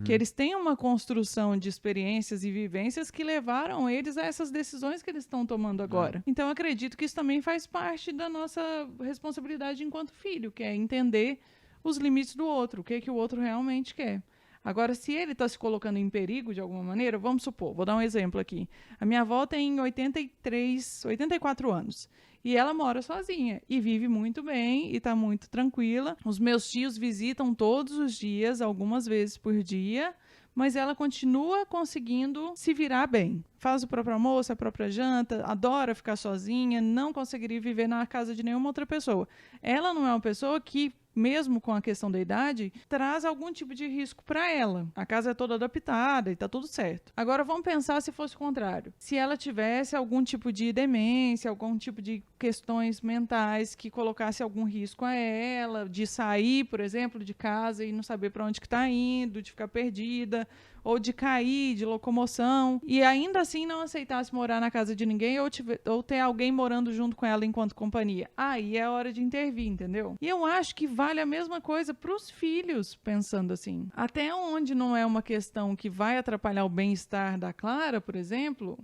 Que eles têm uma construção de experiências e vivências que levaram eles a essas decisões que eles estão tomando agora. Então, eu acredito que isso também faz parte da nossa responsabilidade enquanto filho, que é entender os limites do outro, o que o outro realmente quer. Agora, se ele está se colocando em perigo de alguma maneira, vamos supor, vou dar um exemplo aqui. A minha avó tem 84 anos. E ela mora sozinha e vive muito bem e está muito tranquila. Os meus tios visitam todos os dias, algumas vezes por dia, mas ela continua conseguindo se virar bem. Faz o próprio almoço, a própria janta, adora ficar sozinha, não conseguiria viver na casa de nenhuma outra pessoa. Ela não é uma pessoa que, mesmo com a questão da idade, traz algum tipo de risco para ela. A casa é toda adaptada e tá tudo certo. Agora vamos pensar se fosse o contrário. Se ela tivesse algum tipo de demência, algum tipo de questões mentais que colocasse algum risco a ela, de sair, por exemplo, de casa e não saber para onde que tá indo, de ficar perdida, ou de cair, de locomoção, e ainda assim não aceitasse morar na casa de ninguém ou ter alguém morando junto com ela enquanto companhia. Aí é hora de intervir, entendeu? E eu acho que vale a mesma coisa para os filhos, pensando assim. Até onde não é uma questão que vai atrapalhar o bem-estar da Clara, por exemplo,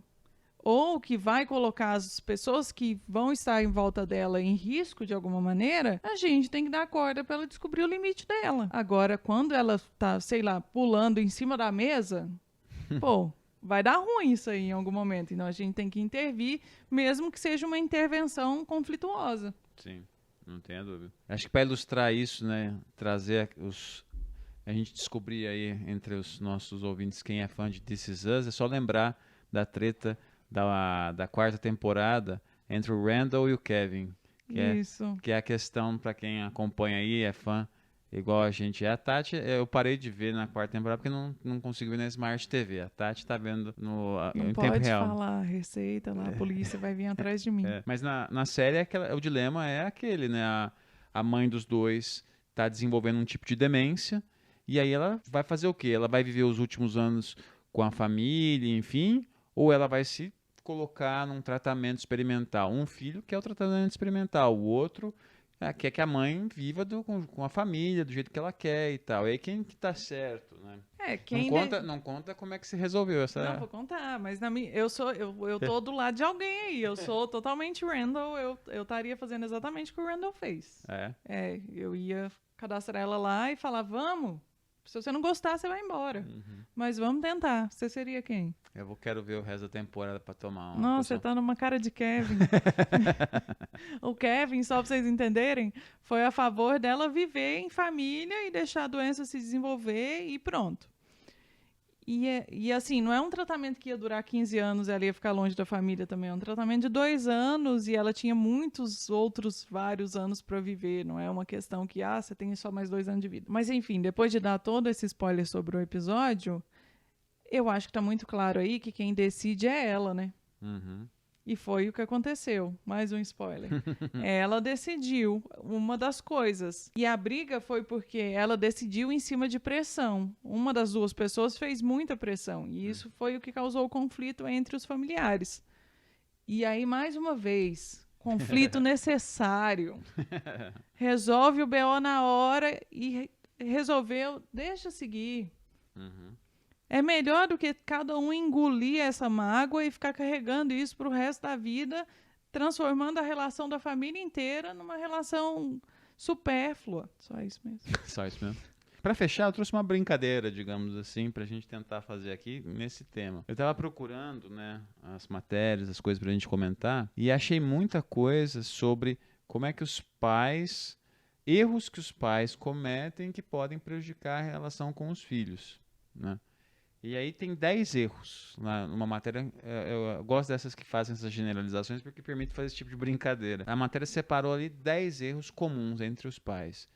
ou que vai colocar as pessoas que vão estar em volta dela em risco de alguma maneira, a gente tem que dar corda para ela descobrir o limite dela. Agora, quando ela tá, sei lá, pulando em cima da mesa, pô, vai dar ruim isso aí em algum momento. Então a gente tem que intervir, mesmo que seja uma intervenção conflituosa. Sim, não tenha dúvida. Acho que para ilustrar isso, né, trazer a gente descobrir aí entre os nossos ouvintes quem é fã de This Is Us, é só lembrar da treta da quarta temporada entre o Randall e o Kevin, que é a questão, para quem acompanha aí, é fã igual a gente é. A Tati, eu parei de ver na quarta temporada porque não consigo ver na Smart TV. A Tati tá vendo em tempo real. Não pode falar receita lá, a polícia vai vir atrás de mim. Mas na série o dilema é aquele, né? A mãe dos dois tá desenvolvendo um tipo de demência e aí ela vai fazer o quê? Ela vai viver os últimos anos com a família, enfim, ou ela vai se colocar num tratamento experimental. Um filho quer o tratamento experimental, o outro quer que a mãe viva com a família, do jeito que ela quer e tal. E aí quem que tá certo, né? Não conta como é que se resolveu essa... Não, vou contar, mas eu tô do lado de alguém aí. Eu sou totalmente Randall, eu estaria fazendo exatamente o que o Randall fez. Eu ia cadastrar ela lá e falar, vamos, Se você não gostar, você vai embora. Mas vamos tentar. Você seria quem? Quero ver o resto da temporada pra tomar uma Nossa, poção. você tá numa cara de Kevin. O Kevin, só pra vocês entenderem, foi a favor dela viver em família e deixar a doença se desenvolver e pronto. E assim, não é um tratamento que ia durar 15 anos e ela ia ficar longe da família também. É um tratamento de 2 anos e ela tinha muitos outros vários anos para viver. Não é uma questão que, você tem só mais 2 anos de vida. Mas enfim, depois de dar todo esse spoiler sobre o episódio, eu acho que tá muito claro aí que quem decide é ela, né? E foi o que aconteceu. Mais um spoiler. Ela decidiu uma das coisas. E a briga foi porque ela decidiu em cima de pressão. Uma das duas pessoas fez muita pressão. E isso foi o que causou o conflito entre os familiares. E aí, mais uma vez, conflito necessário. Resolve o BO na hora e resolveu, deixa seguir. É melhor do que cada um engolir essa mágoa e ficar carregando isso pro resto da vida, transformando a relação da família inteira numa relação supérflua. Só isso mesmo. Só isso mesmo. Pra fechar, eu trouxe uma brincadeira, digamos assim, pra gente tentar fazer aqui nesse tema. Eu tava procurando, né, as matérias, as coisas pra gente comentar, e achei muita coisa sobre como é que erros que os pais cometem que podem prejudicar a relação com os filhos, né? E aí tem 10 erros numa matéria. Eu gosto dessas que fazem essas generalizações porque permite fazer esse tipo de brincadeira. A matéria separou ali 10 erros comuns entre os pais.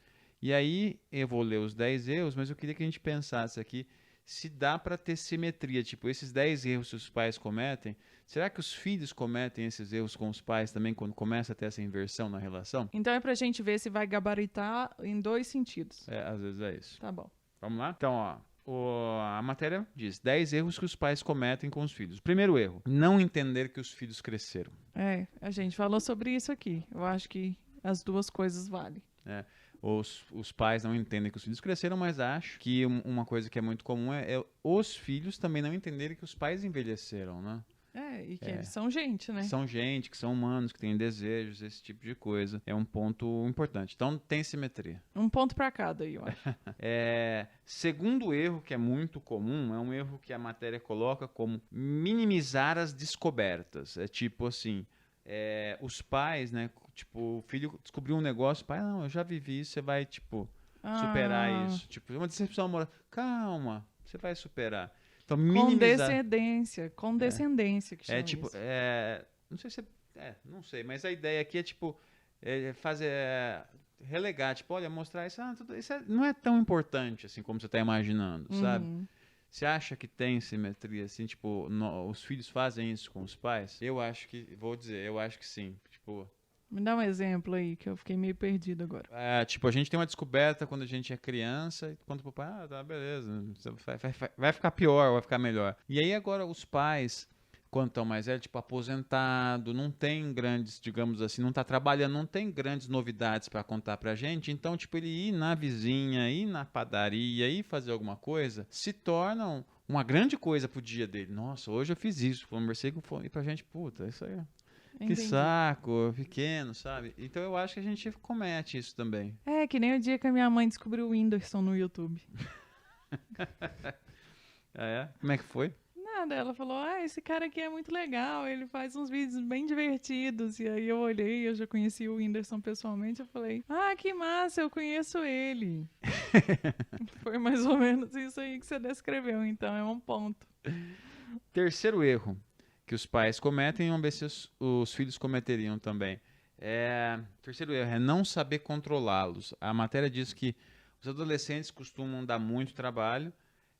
E aí eu vou ler os 10 erros, mas eu queria que a gente pensasse aqui se dá para ter simetria. Tipo, esses 10 erros que os pais cometem, será que os filhos cometem esses erros com os pais também quando começa a ter essa inversão na relação? Então é pra gente ver se vai gabaritar em 2 sentidos. Às vezes é isso. Tá bom. Vamos lá? Então, a matéria diz 10 erros que os pais cometem com os filhos. Primeiro erro, não entender que os filhos cresceram. A gente falou sobre isso aqui. Eu acho que as duas coisas valem. Os pais não entendem que os filhos cresceram, mas acho que uma coisa que é muito comum é os filhos também não entenderem que os pais envelheceram, né? E que eles são gente, né? São gente, que são humanos, que têm desejos, esse tipo de coisa. É um ponto importante. Então, tem simetria. Um ponto pra cada aí, eu acho. Segundo erro, que é muito comum, é um erro que a matéria coloca como minimizar as descobertas. É tipo assim, os pais, né? Tipo, o filho descobriu um negócio, pai, não, eu já vivi isso, você vai, tipo, superar isso. Tipo, uma decepção amorosa. Calma, você vai superar. Então, minimizar. Condescendência que chama Tipo, isso. não sei se não sei, mas a ideia aqui é tipo fazer relegar, tipo, olha, mostrar isso, isso não é tão importante assim como você está imaginando, sabe? Você acha que tem simetria assim, tipo, os filhos fazem isso com os pais? Eu acho que sim, tipo. Me dá um exemplo aí, que eu fiquei meio perdido agora. Tipo, a gente tem uma descoberta quando a gente é criança e conta pro pai, tá, beleza, vai ficar pior, vai ficar melhor. E aí agora os pais, quando estão mais velhos, tipo, aposentado, não tem grandes, digamos assim, não tá trabalhando, não tem grandes novidades para contar pra gente, então, tipo, ele ir na vizinha, ir na padaria, ir fazer alguma coisa, se tornam uma grande coisa pro dia dele. Nossa, hoje eu fiz isso, conversei com e pra gente, puta, isso aí... Que saco, pequeno, sabe? Então eu acho que a gente comete isso também. Que nem o dia que a minha mãe descobriu o Whindersson no YouTube. Como é que foi? Nada, ela falou, esse cara aqui é muito legal, ele faz uns vídeos bem divertidos. E aí eu olhei, eu já conheci o Whindersson pessoalmente, eu falei, que massa, eu conheço ele. Foi mais ou menos isso aí que você descreveu, então é um ponto. Terceiro erro que os pais cometem, vamos ver se os filhos cometeriam também. Terceiro erro é não saber controlá-los. A matéria diz que os adolescentes costumam dar muito trabalho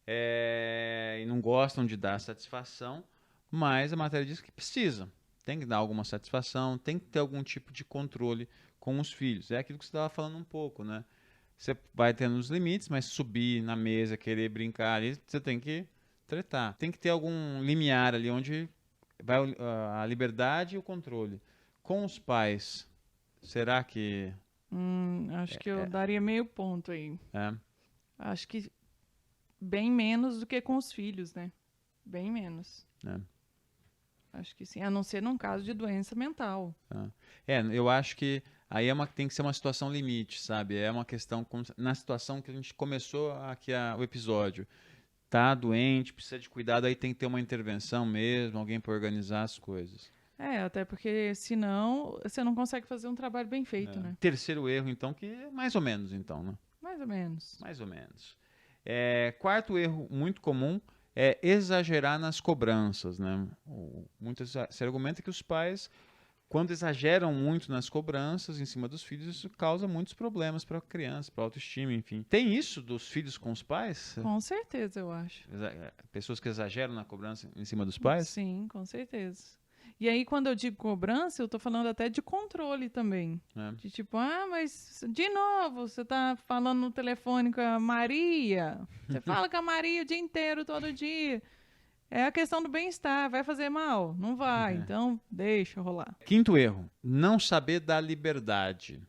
e não gostam de dar satisfação, mas a matéria diz que precisam. Tem que dar alguma satisfação, tem que ter algum tipo de controle com os filhos. É aquilo que você estava falando um pouco, né? Você vai tendo os limites, mas subir na mesa, querer brincar ali, você tem que tretar. Tem que ter algum limiar ali onde vai a liberdade e o controle. Com os pais, será que... acho que eu daria meio ponto aí. Acho que bem menos do que com os filhos, né? Bem menos. Acho que sim, a não ser num caso de doença mental. Eu acho que Aí tem que ser uma situação limite, sabe? É uma questão, na situação que a gente começou aqui o episódio. Tá doente, precisa de cuidado, aí tem que ter uma intervenção mesmo, alguém para organizar as coisas. Até porque senão você não consegue fazer um trabalho bem feito, né? Terceiro erro, então, que é mais ou menos, então, né? Mais ou menos. Mais ou menos. Quarto erro muito comum é exagerar nas cobranças, né? Se argumenta que os pais, quando exageram muito nas cobranças em cima dos filhos, isso causa muitos problemas para a criança, para a autoestima, enfim. Tem isso dos filhos com os pais? Com certeza, eu acho. Pessoas que exageram na cobrança em cima dos pais? Sim, com certeza. E aí, quando eu digo cobrança, eu tô falando até de controle também. De tipo, mas de novo, você tá falando no telefone com a Maria. Você fala com a Maria o dia inteiro, todo dia. É a questão do bem-estar. Vai fazer mal? Não vai. Então, deixa rolar. Quinto erro, não saber dar liberdade.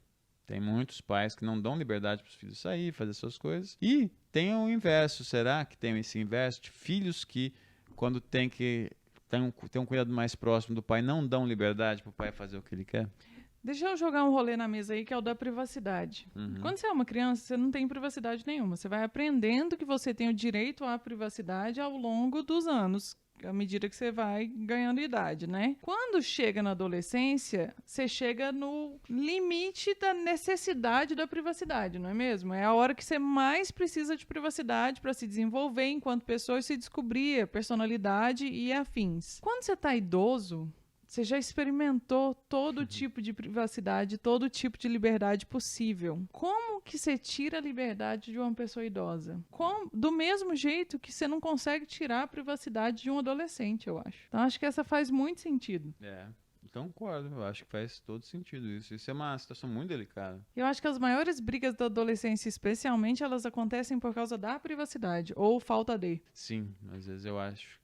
Tem muitos pais que não dão liberdade para os filhos sair, fazer suas coisas. E tem o inverso. Será que tem esse inverso de filhos que, quando tem um cuidado mais próximo do pai, não dão liberdade para o pai fazer o que ele quer? Deixa eu jogar um rolê na mesa aí, que é o da privacidade. Quando você é uma criança, você não tem privacidade nenhuma. Você vai aprendendo que você tem o direito à privacidade ao longo dos anos, à medida que você vai ganhando idade, né? Quando chega na adolescência, você chega no limite da necessidade da privacidade, não é mesmo? É a hora que você mais precisa de privacidade para se desenvolver enquanto pessoa e se descobrir a personalidade e afins. Quando você está idoso, você já experimentou todo tipo de privacidade, todo tipo de liberdade possível. Como que você tira a liberdade de uma pessoa idosa? Do mesmo jeito que você não consegue tirar a privacidade de um adolescente, eu acho. Então, acho que essa faz muito sentido. Então, concordo. Eu acho que faz todo sentido isso. Isso é uma situação muito delicada. Eu acho que as maiores brigas da adolescência, especialmente, elas acontecem por causa da privacidade ou falta de. Sim, às vezes eu acho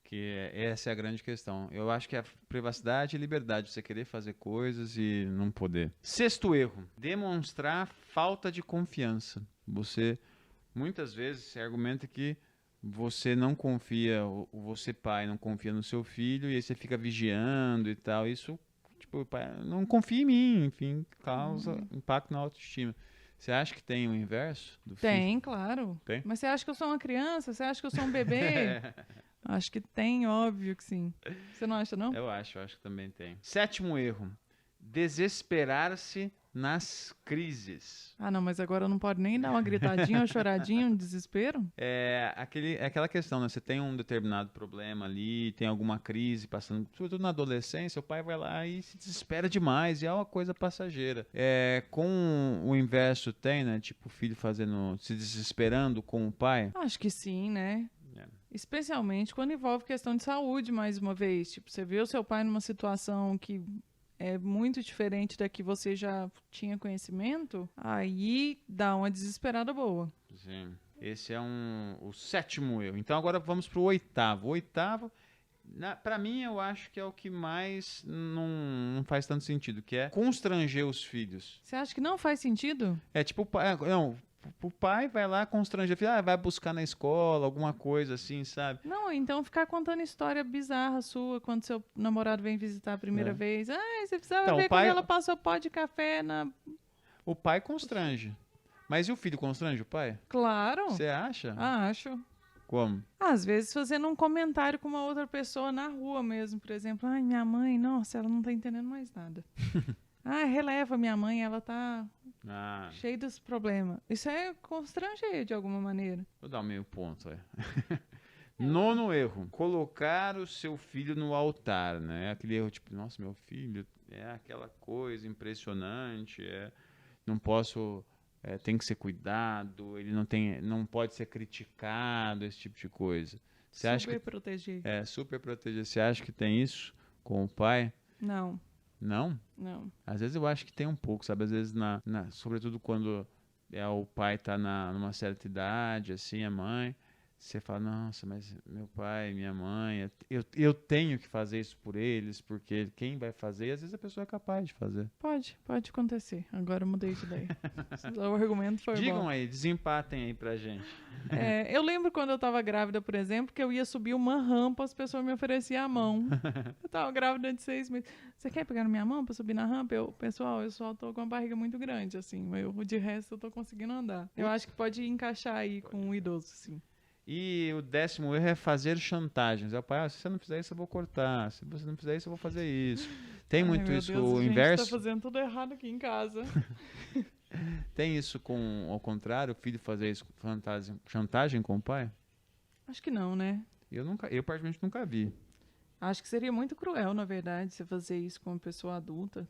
que essa é a grande questão. Eu acho que é a privacidade e liberdade, você querer fazer coisas e não poder. Sexto erro, demonstrar falta de confiança. Você, muitas vezes, se argumenta que você não confia, você pai não confia no seu filho e aí você fica vigiando e tal. Isso, tipo, o pai não confia em mim, enfim, causa impacto na autoestima. Você acha que tem o inverso do filho? Tem, claro. Tem? Mas você acha que eu sou uma criança? Você acha que eu sou um bebê? Acho que tem, óbvio que sim. Você não acha, não? Eu acho que também tem. Sétimo erro, desesperar-se nas crises. Não, mas agora não pode nem dar uma gritadinha, uma choradinha, um desespero? É aquela questão, né? Você tem um determinado problema ali, tem alguma crise passando, sobretudo na adolescência, o pai vai lá e se desespera demais, e é uma coisa passageira. Com o inverso tem, né? Tipo, o filho se desesperando com o pai. Acho que sim, né? Especialmente quando envolve questão de saúde, mais uma vez. Tipo, você vê o seu pai numa situação que é muito diferente da que você já tinha conhecimento, aí dá uma desesperada boa. Sim. Esse é o sétimo erro. Então agora vamos para o oitavo. O oitavo, para mim, eu acho que é o que mais não faz tanto sentido, que é constranger os filhos. Você acha que não faz sentido? Tipo, o pai vai lá constranger, vai buscar na escola, alguma coisa assim, sabe? Não, então ficar contando história bizarra sua quando seu namorado vem visitar a primeira vez. Você precisava ver quando ela passou pó de café na... O pai constrange. Mas e o filho constrange o pai? Claro. Você acha? Acho. Como? Às vezes fazendo um comentário com uma outra pessoa na rua mesmo, por exemplo. Minha mãe, nossa, ela não tá entendendo mais nada. Releva minha mãe, ela tá cheia dos problemas. Isso é constranger de alguma maneira. Vou dar meio ponto, Nono erro, colocar o seu filho no altar, né? Aquele erro tipo, nossa, meu filho é aquela coisa impressionante, não posso, tem que ser cuidado, ele não pode ser criticado, esse tipo de coisa. Você acha que proteger. Super proteger. Você acha que tem isso com o pai? Não. Não? Não. Às vezes eu acho que tem um pouco, sabe? Às vezes, sobretudo quando o pai tá numa certa idade, assim, a mãe, você fala, nossa, mas meu pai, minha mãe, eu tenho que fazer isso por eles, porque quem vai fazer, e às vezes a pessoa é capaz de fazer. Pode acontecer. Agora eu mudei de ideia. O argumento foi Digam bom. aí, desempatem aí pra gente. Eu lembro quando eu tava grávida, por exemplo, que eu ia subir uma rampa, as pessoas me ofereciam a mão. Eu tava grávida de 6 meses. Você quer pegar na minha mão pra subir na rampa? Pessoal, eu só tô com uma barriga muito grande, assim. De resto, eu tô conseguindo andar. Eu acho que pode encaixar aí com um idoso, sim. E o 10º erro é fazer chantagens. É o pai, se você não fizer isso, eu vou cortar. Se você não fizer isso, eu vou fazer isso. Tem muito isso, o inverso. A gente tá fazendo tudo errado aqui em casa. Tem isso ao contrário, o filho fazer isso, chantagem com o pai? Acho que não, né? Eu particularmente nunca vi. Acho que seria muito cruel, na verdade, você fazer isso com uma pessoa adulta.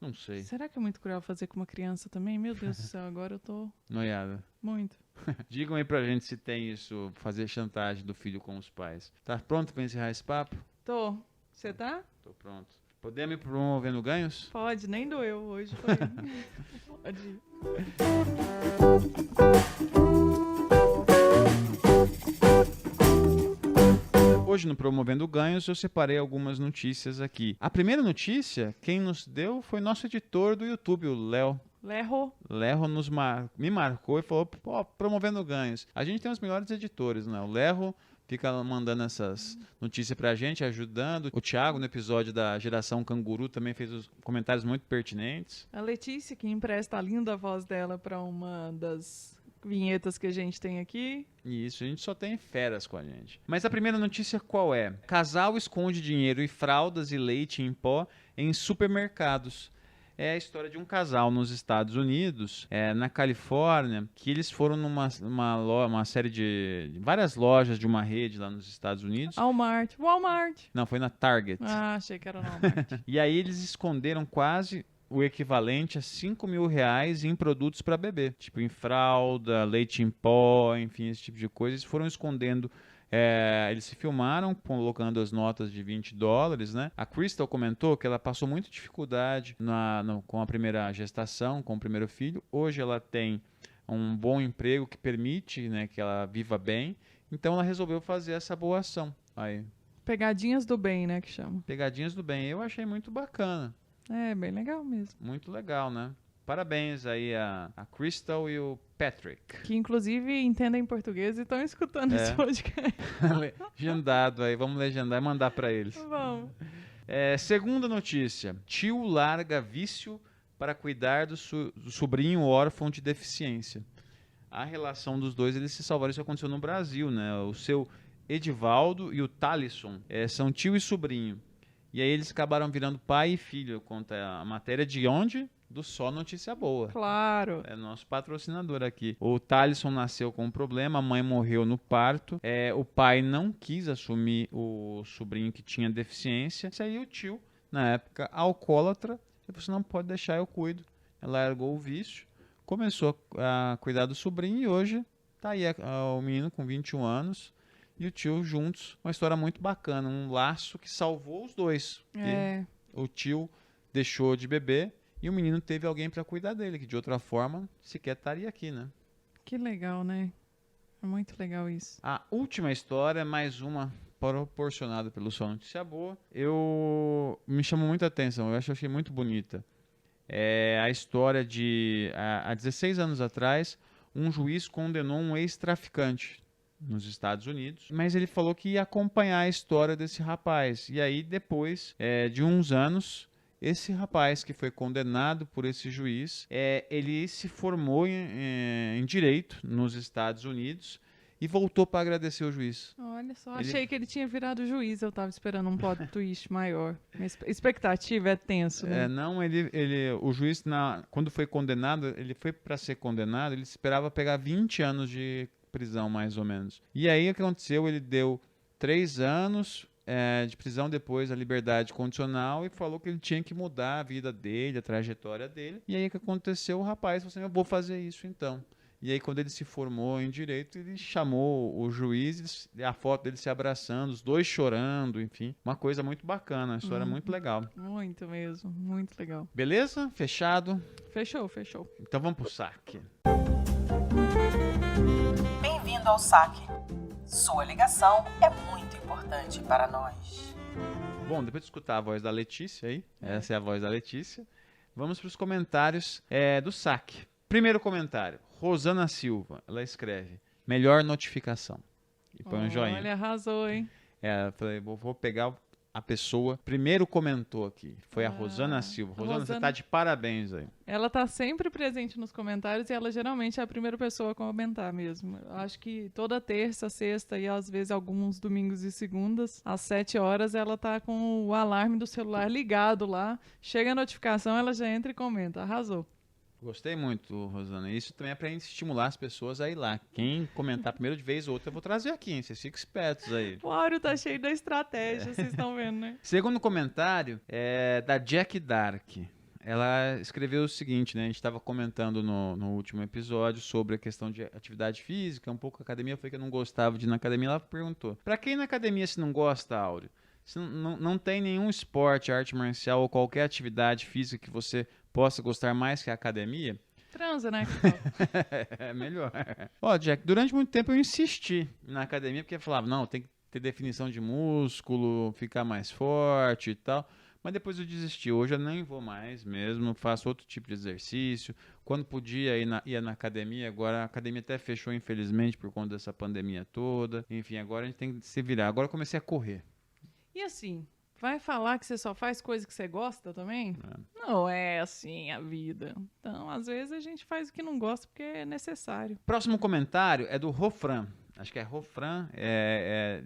Não sei. Será que é muito cruel fazer com uma criança também? Meu Deus do céu, agora eu tô... Noiada. Muito. Digam aí pra gente se tem isso, fazer chantagem do filho com os pais. Tá pronto pra encerrar esse papo? Tô. Você tá? Tô pronto. Podemos ir promovendo ganhos? Pode, nem doeu hoje. Foi. Pode ir. Hoje no Promovendo Ganhos eu separei algumas notícias aqui. A primeira notícia, quem nos deu foi nosso editor do YouTube, o Léo. Lerro me marcou e falou, pô, Promovendo Ganhos. A gente tem os melhores editores, né? O Lerro fica mandando essas notícias pra gente, ajudando. O Thiago, no episódio da Geração Canguru, também fez os comentários muito pertinentes. A Letícia, que empresta a linda voz dela pra uma das vinhetas que a gente tem aqui. Isso, a gente só tem feras com a gente. Mas a primeira notícia qual é? Casal esconde dinheiro e fraldas e leite em pó em supermercados. É a história de um casal nos Estados Unidos, na Califórnia, que eles foram numa série de várias lojas de uma rede lá nos Estados Unidos. Walmart. Não, foi na Target. Ah, achei que era no Walmart. E aí eles esconderam quase o equivalente a R$5.000 em produtos para bebê. Tipo em fralda, leite em pó, enfim, esse tipo de coisa. Eles foram escondendo. Eles se filmaram colocando as notas de $20, né? A Crystal comentou que ela passou muita dificuldade com a primeira gestação, com o primeiro filho. Hoje ela tem um bom emprego que permite, né, que ela viva bem. Então ela resolveu fazer essa boa ação. Aí. Pegadinhas do bem, né, que chama. Pegadinhas do bem. Eu achei muito bacana. É, bem legal mesmo. Muito legal, né? Parabéns aí a Crystal e o Patrick. Que inclusive entendem português e estão escutando esse podcast. Legendado aí, vamos legendar e mandar pra eles. Vamos. Segunda notícia. Tio larga vício para cuidar do sobrinho órfão de deficiência. A relação dos dois, eles se salvaram. Isso aconteceu no Brasil, né? O seu Edivaldo e o Thalisson são tio e sobrinho. E aí eles acabaram virando pai e filho. Conta a matéria de onde? Do Só Notícia Boa. Claro. É nosso patrocinador aqui. O Thalisson nasceu com um problema, a mãe morreu no parto. O pai não quis assumir o sobrinho que tinha deficiência. E aí o tio, na época, alcoólatra, ele falou assim, não pode deixar, eu cuido. Ela largou o vício, começou a cuidar do sobrinho e hoje tá aí o menino com 21 anos e o tio juntos. Uma história muito bacana, um laço que salvou os dois. O tio deixou de beber e o menino teve alguém para cuidar dele, que de outra forma sequer estaria aqui, né? Que legal, né? É muito legal isso. A última história, mais uma proporcionada pelo Só Notícia Boa, me chamou muita atenção, eu achei muito bonita. É a história de, há 16 anos atrás, um juiz condenou um ex-traficante nos Estados Unidos, mas ele falou que ia acompanhar a história desse rapaz. E aí, depois de uns anos, esse rapaz que foi condenado por esse juiz, ele se formou em Direito nos Estados Unidos e voltou para agradecer o juiz. Olha só, achei que ele tinha virado juiz, eu estava esperando um plot twist maior. A expectativa é tenso, né? Não, o juiz, quando foi condenado, ele foi para ser condenado, ele esperava pegar 20 anos de prisão, mais ou menos. E aí o que aconteceu? Ele deu 3 anos de prisão, depois a liberdade condicional, e falou que ele tinha que mudar a vida dele, a trajetória dele. E aí o que aconteceu? O rapaz falou assim, eu vou fazer isso então. E aí quando ele se formou em Direito, ele chamou o juiz, a foto dele se abraçando, os dois chorando, enfim. Uma coisa muito bacana, uma história muito legal. Muito mesmo, muito legal. Beleza? Fechado? Fechou. Então vamos pro saque. Bem-vindo ao saque. Sua ligação é muito importante para nós. Bom, depois de escutar a voz da Letícia aí, essa é a voz da Letícia, vamos para os comentários do saque. Primeiro comentário. Rosana Silva. Ela escreve: melhor notificação. E põe um joinha. Olha, arrasou, hein? Eu falei, vou pegar a pessoa. Primeiro comentou aqui. Foi a Rosana Silva. Rosana, você tá de parabéns aí. Ela tá sempre presente nos comentários e ela geralmente é a primeira pessoa a comentar mesmo. Eu acho que toda terça, sexta e às vezes alguns domingos e segundas, às 7 horas, ela tá com o alarme do celular ligado lá. Chega a notificação, ela já entra e comenta. Arrasou. Gostei muito, Rosana. Isso também é pra gente estimular as pessoas a ir lá. Quem comentar primeiro de vez ou outra, eu vou trazer aqui, hein? Vocês ficam espertos aí. O Áureo tá cheio da estratégia, vocês estão vendo, né? Segundo comentário é da Jack Dark. Ela escreveu o seguinte, né? A gente estava comentando no último episódio sobre a questão de atividade física, um pouco academia. Eu falei que eu não gostava de ir na academia. Ela perguntou: pra quem ir na academia se não gosta, Áureo? Se não tem nenhum esporte, arte marcial ou qualquer atividade física que você possa gostar mais que a academia? Transa, né? É melhor. Ó, Jack, durante muito tempo eu insisti na academia porque eu falava, não, tem que ter definição de músculo, ficar mais forte e tal. Mas depois eu desisti. Hoje eu nem vou mais mesmo, faço outro tipo de exercício. Quando podia ia na academia, agora a academia até fechou, infelizmente, por conta dessa pandemia toda. Enfim, agora a gente tem que se virar. Agora eu comecei a correr. E assim, vai falar que você só faz coisa que você gosta também? Não é assim a vida. Então, às vezes a gente faz o que não gosta porque é necessário. Próximo comentário é do Rofran. Acho que é Rofran.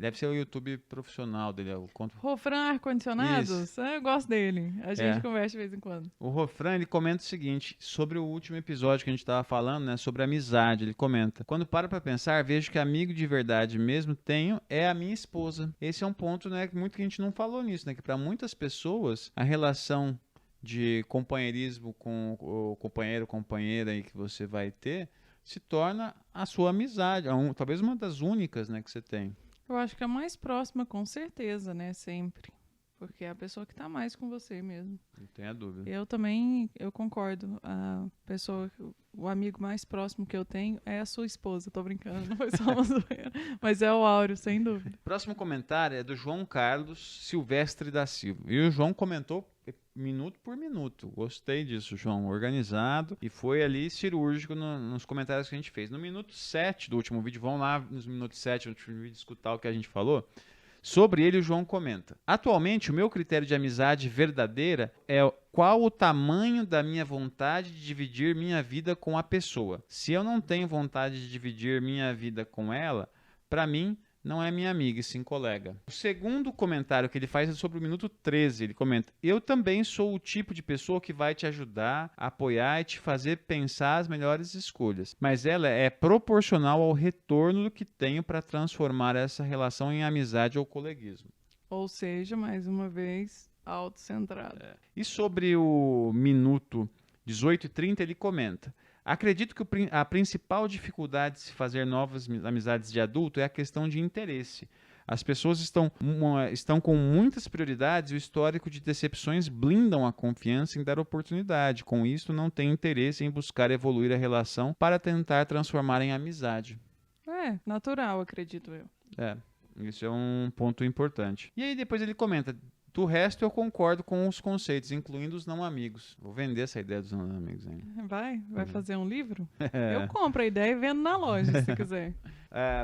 Deve ser o YouTube profissional dele. Rofran Ar-Condicionados? Eu gosto dele. A gente conversa de vez em quando. O Rofran, ele comenta o seguinte, sobre o último episódio que a gente estava falando, né, sobre amizade. Ele comenta: quando paro para pensar, vejo que amigo de verdade mesmo tenho é a minha esposa. Esse é um ponto, né, que muito que a gente não falou nisso, né, que para muitas pessoas a relação de companheirismo com o companheiro, companheira aí que você vai ter se torna a sua amizade, talvez uma das únicas, né, que você tem. Eu acho que a mais próxima, com certeza, né, sempre. Porque é a pessoa que tá mais com você mesmo. Não tenha dúvida. Eu concordo. O amigo mais próximo que eu tenho é a sua esposa. Tô brincando, não foi só uma zoeira. Mas é o Áureo, sem dúvida. Próximo comentário é do João Carlos Silvestre da Silva. E o João comentou minuto por minuto. Gostei disso, João. Organizado. E foi ali cirúrgico nos comentários que a gente fez. No minuto 7 do último vídeo, vão lá nos minutos 7 do último vídeo escutar o que a gente falou. Sobre ele, o João comenta: atualmente, o meu critério de amizade verdadeira é qual o tamanho da minha vontade de dividir minha vida com a pessoa. Se eu não tenho vontade de dividir minha vida com ela, para mim, não é minha amiga e sim colega. O segundo comentário que ele faz é sobre o minuto 13. Ele comenta: eu também sou o tipo de pessoa que vai te ajudar, apoiar e te fazer pensar as melhores escolhas. Mas ela é proporcional ao retorno do que tenho para transformar essa relação em amizade ou coleguismo. Ou seja, mais uma vez, autocentrado. E sobre o minuto 18:30, ele comenta: acredito que a principal dificuldade de se fazer novas amizades de adulto é a questão de interesse. As pessoas estão com muitas prioridades e o histórico de decepções blindam a confiança em dar oportunidade. Com isso, não tem interesse em buscar evoluir a relação para tentar transformar em amizade. É, natural, acredito eu. Isso é um ponto importante. E aí depois ele comenta: do resto, eu concordo com os conceitos, incluindo os não amigos. Vou vender essa ideia dos não amigos ainda. Vai fazer um livro? Eu compro a ideia e vendo na loja, se quiser.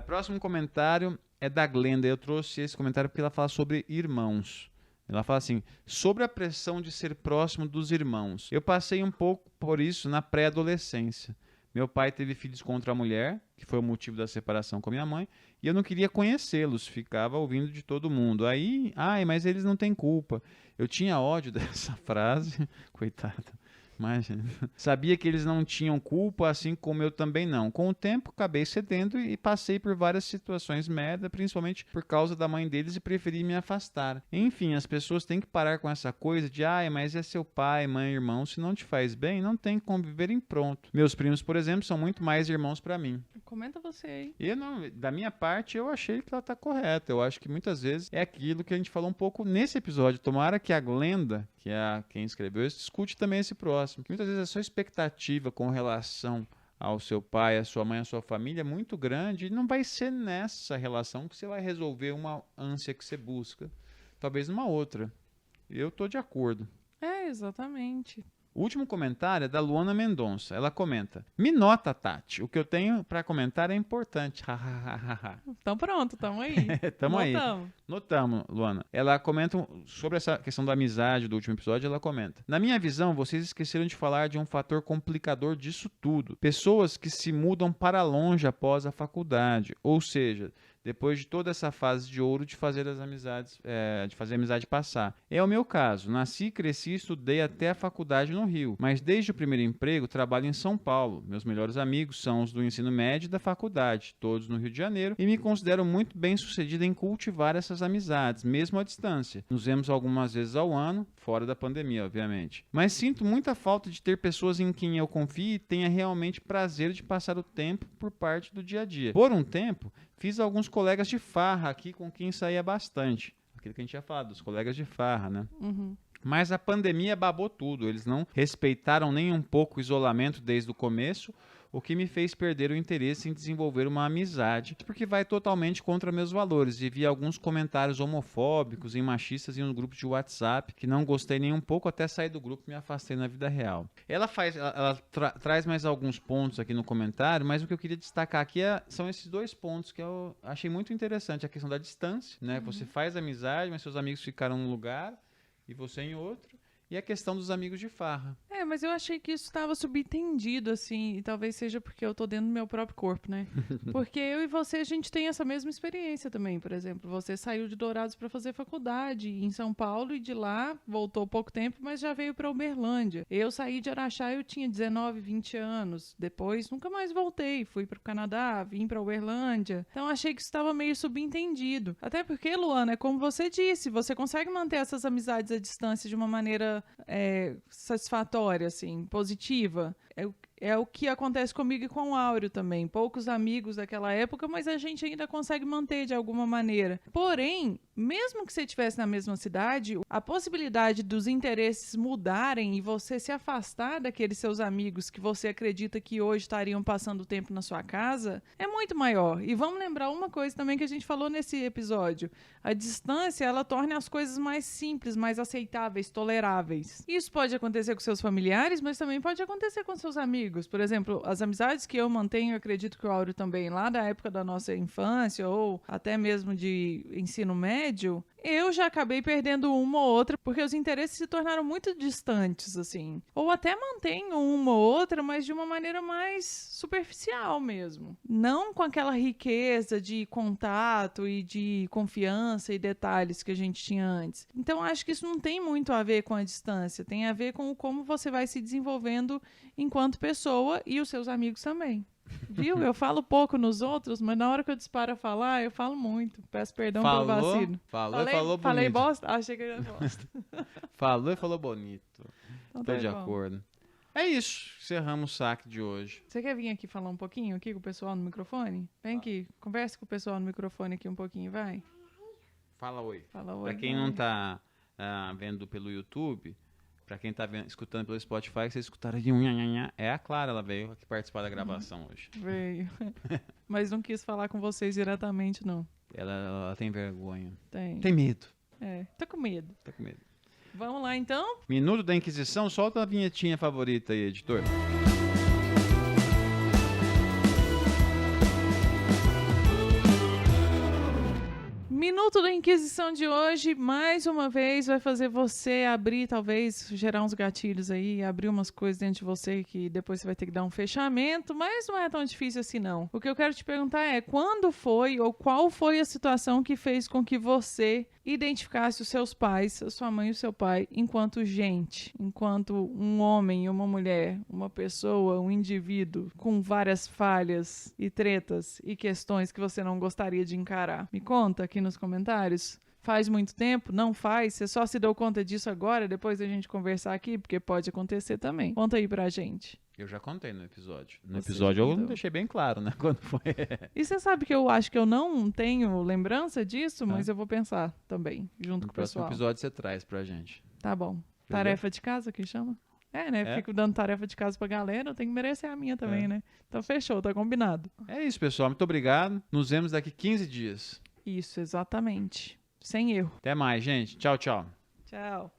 Próximo comentário é da Glenda. Eu trouxe esse comentário porque ela fala sobre irmãos. Ela fala assim: sobre a pressão de ser próximo dos irmãos. Eu passei um pouco por isso na pré-adolescência. Meu pai teve filhos com outra mulher, que foi o motivo da separação com a minha mãe, e eu não queria conhecê-los, ficava ouvindo de todo mundo. Aí, mas eles não têm culpa. Eu tinha ódio dessa frase, coitada. Imagina. Sabia que eles não tinham culpa, assim como eu também não. Com o tempo, acabei cedendo e passei por várias situações merda, principalmente por causa da mãe deles, e preferi me afastar. Enfim, as pessoas têm que parar com essa coisa de mas é seu pai, mãe, irmão, se não te faz bem, não tem que conviver em pronto. Meus primos, por exemplo, são muito mais irmãos pra mim. Comenta você aí. Da minha parte, eu achei que ela tá correta. Eu acho que muitas vezes é aquilo que a gente falou um pouco nesse episódio. Tomara que a Glenda, que é quem escreveu isso, escute também esse próximo. Que muitas vezes a sua expectativa com relação ao seu pai, à sua mãe, à sua família é muito grande e não vai ser nessa relação que você vai resolver uma ânsia que você busca. Talvez numa outra. Eu tô de acordo. Exatamente. O último comentário é da Luana Mendonça. Ela comenta: me nota, Tati. O que eu tenho para comentar é importante. Então pronto, tamo aí. Tamo aí. Notamos, Luana. Ela comenta sobre essa questão da amizade do último episódio. Ela comenta: na minha visão, vocês esqueceram de falar de um fator complicador disso tudo. Pessoas que se mudam para longe após a faculdade. Ou seja, depois de toda essa fase de ouro de fazer as amizades, de fazer a amizade passar. É o meu caso. Nasci, cresci e estudei até a faculdade no Rio. Mas desde o primeiro emprego, trabalho em São Paulo. Meus melhores amigos são os do ensino médio e da faculdade, todos no Rio de Janeiro, e me considero muito bem sucedido em cultivar essas amizades, mesmo à distância. Nos vemos algumas vezes ao ano, fora da pandemia, obviamente. Mas sinto muita falta de ter pessoas em quem eu confie e tenha realmente prazer de passar o tempo por parte do dia a dia. Por um tempo, fiz alguns colegas de farra aqui com quem saía bastante. Aquilo que a gente tinha falado, dos colegas de farra, né? Uhum. Mas a pandemia babou tudo. Eles não respeitaram nem um pouco o isolamento desde o começo, o que me fez perder o interesse em desenvolver uma amizade, porque vai totalmente contra meus valores. E vi alguns comentários homofóbicos e machistas em um grupo de WhatsApp, que não gostei nem um pouco, até sair do grupo e me afastei na vida real. Ela traz mais alguns pontos aqui no comentário, mas o que eu queria destacar aqui são esses dois pontos que eu achei muito interessante. A questão da distância, né? Você faz amizade, mas seus amigos ficaram num lugar e você em outro. E a questão dos amigos de farra. Mas eu achei que isso estava subentendido, assim, e talvez seja porque eu tô dentro do meu próprio corpo, né? Porque eu e você, a gente tem essa mesma experiência também, por exemplo. Você saiu de Dourados para fazer faculdade em São Paulo e de lá voltou pouco tempo, mas já veio para Uberlândia. Eu saí de Araxá, eu tinha 19, 20 anos. Depois, nunca mais voltei. Fui para o Canadá, vim para Uberlândia. Então, achei que isso estava meio subentendido. Até porque, Luana, é como você disse, você consegue manter essas amizades à distância de uma maneira satisfatória, assim, positiva. É o que acontece comigo e com o Áureo também. Poucos amigos daquela época, mas a gente ainda consegue manter de alguma maneira. Porém, mesmo que você estivesse na mesma cidade, a possibilidade dos interesses mudarem e você se afastar daqueles seus amigos que você acredita que hoje estariam passando tempo na sua casa é muito maior. E vamos lembrar uma coisa também que a gente falou nesse episódio. A distância, ela torna as coisas mais simples, mais aceitáveis, toleráveis. Isso pode acontecer com seus familiares, mas também pode acontecer com seus amigos. Por exemplo, as amizades que eu mantenho, eu acredito que o Áureo também, lá da época da nossa infância ou até mesmo de ensino médio, eu já acabei perdendo uma ou outra porque os interesses se tornaram muito distantes, assim. Ou até mantenho uma ou outra, mas de uma maneira mais superficial mesmo. Não com aquela riqueza de contato e de confiança e detalhes que a gente tinha antes. Então, acho que isso não tem muito a ver com a distância. Tem a ver com como você vai se desenvolvendo enquanto pessoa e os seus amigos também. Viu? Eu falo pouco nos outros, mas na hora que eu disparo a falar, eu falo muito. Peço perdão pelo vacilo. Falou e falou bonito. Falei bosta? Achei que era bosta. Falou e falou bonito. Então, Tô de acordo. É isso. Encerramos o saque de hoje. Você quer vir aqui falar um pouquinho aqui com o pessoal no microfone? Vem aqui. Conversa com o pessoal no microfone aqui um pouquinho, vai. Fala oi. Fala oi. Pra quem não tá vendo pelo YouTube... Pra quem tá escutando pelo Spotify, vocês escutaram de é a Clara, ela veio aqui participar da gravação hoje. Veio. Mas não quis falar com vocês diretamente, não. Ela tem vergonha. Tem medo. Tá com medo. Tá com medo. Vamos lá, então? Minuto da Inquisição, solta a vinhetinha favorita aí, editor. Minuto da Inquisição de hoje, mais uma vez, vai fazer você abrir, talvez, gerar uns gatilhos aí, abrir umas coisas dentro de você que depois você vai ter que dar um fechamento, mas não é tão difícil assim, não. O que eu quero te perguntar é, quando foi ou qual foi a situação que fez com que você identificasse os seus pais, a sua mãe e o seu pai, enquanto gente, enquanto um homem, uma mulher, uma pessoa, um indivíduo com várias falhas e tretas e questões que você não gostaria de encarar? Me conta aqui nos comentários. Faz muito tempo? Não faz? Você só se deu conta disso agora, depois da gente conversar aqui? Porque pode acontecer também. Conta aí pra gente. Eu já contei no episódio. No episódio eu deixei bem claro, né? Quando foi. E você sabe que eu acho que eu não tenho lembrança disso, mas eu vou pensar também, junto com o pessoal. No próximo episódio você traz pra gente. Tá bom. Tarefa de casa que chama? Fico dando tarefa de casa pra galera, eu tenho que merecer a minha também, né? Então fechou, tá combinado. É isso, pessoal. Muito obrigado. Nos vemos daqui 15 dias. Isso, exatamente. Sem erro. Até mais, gente. Tchau, tchau. Tchau.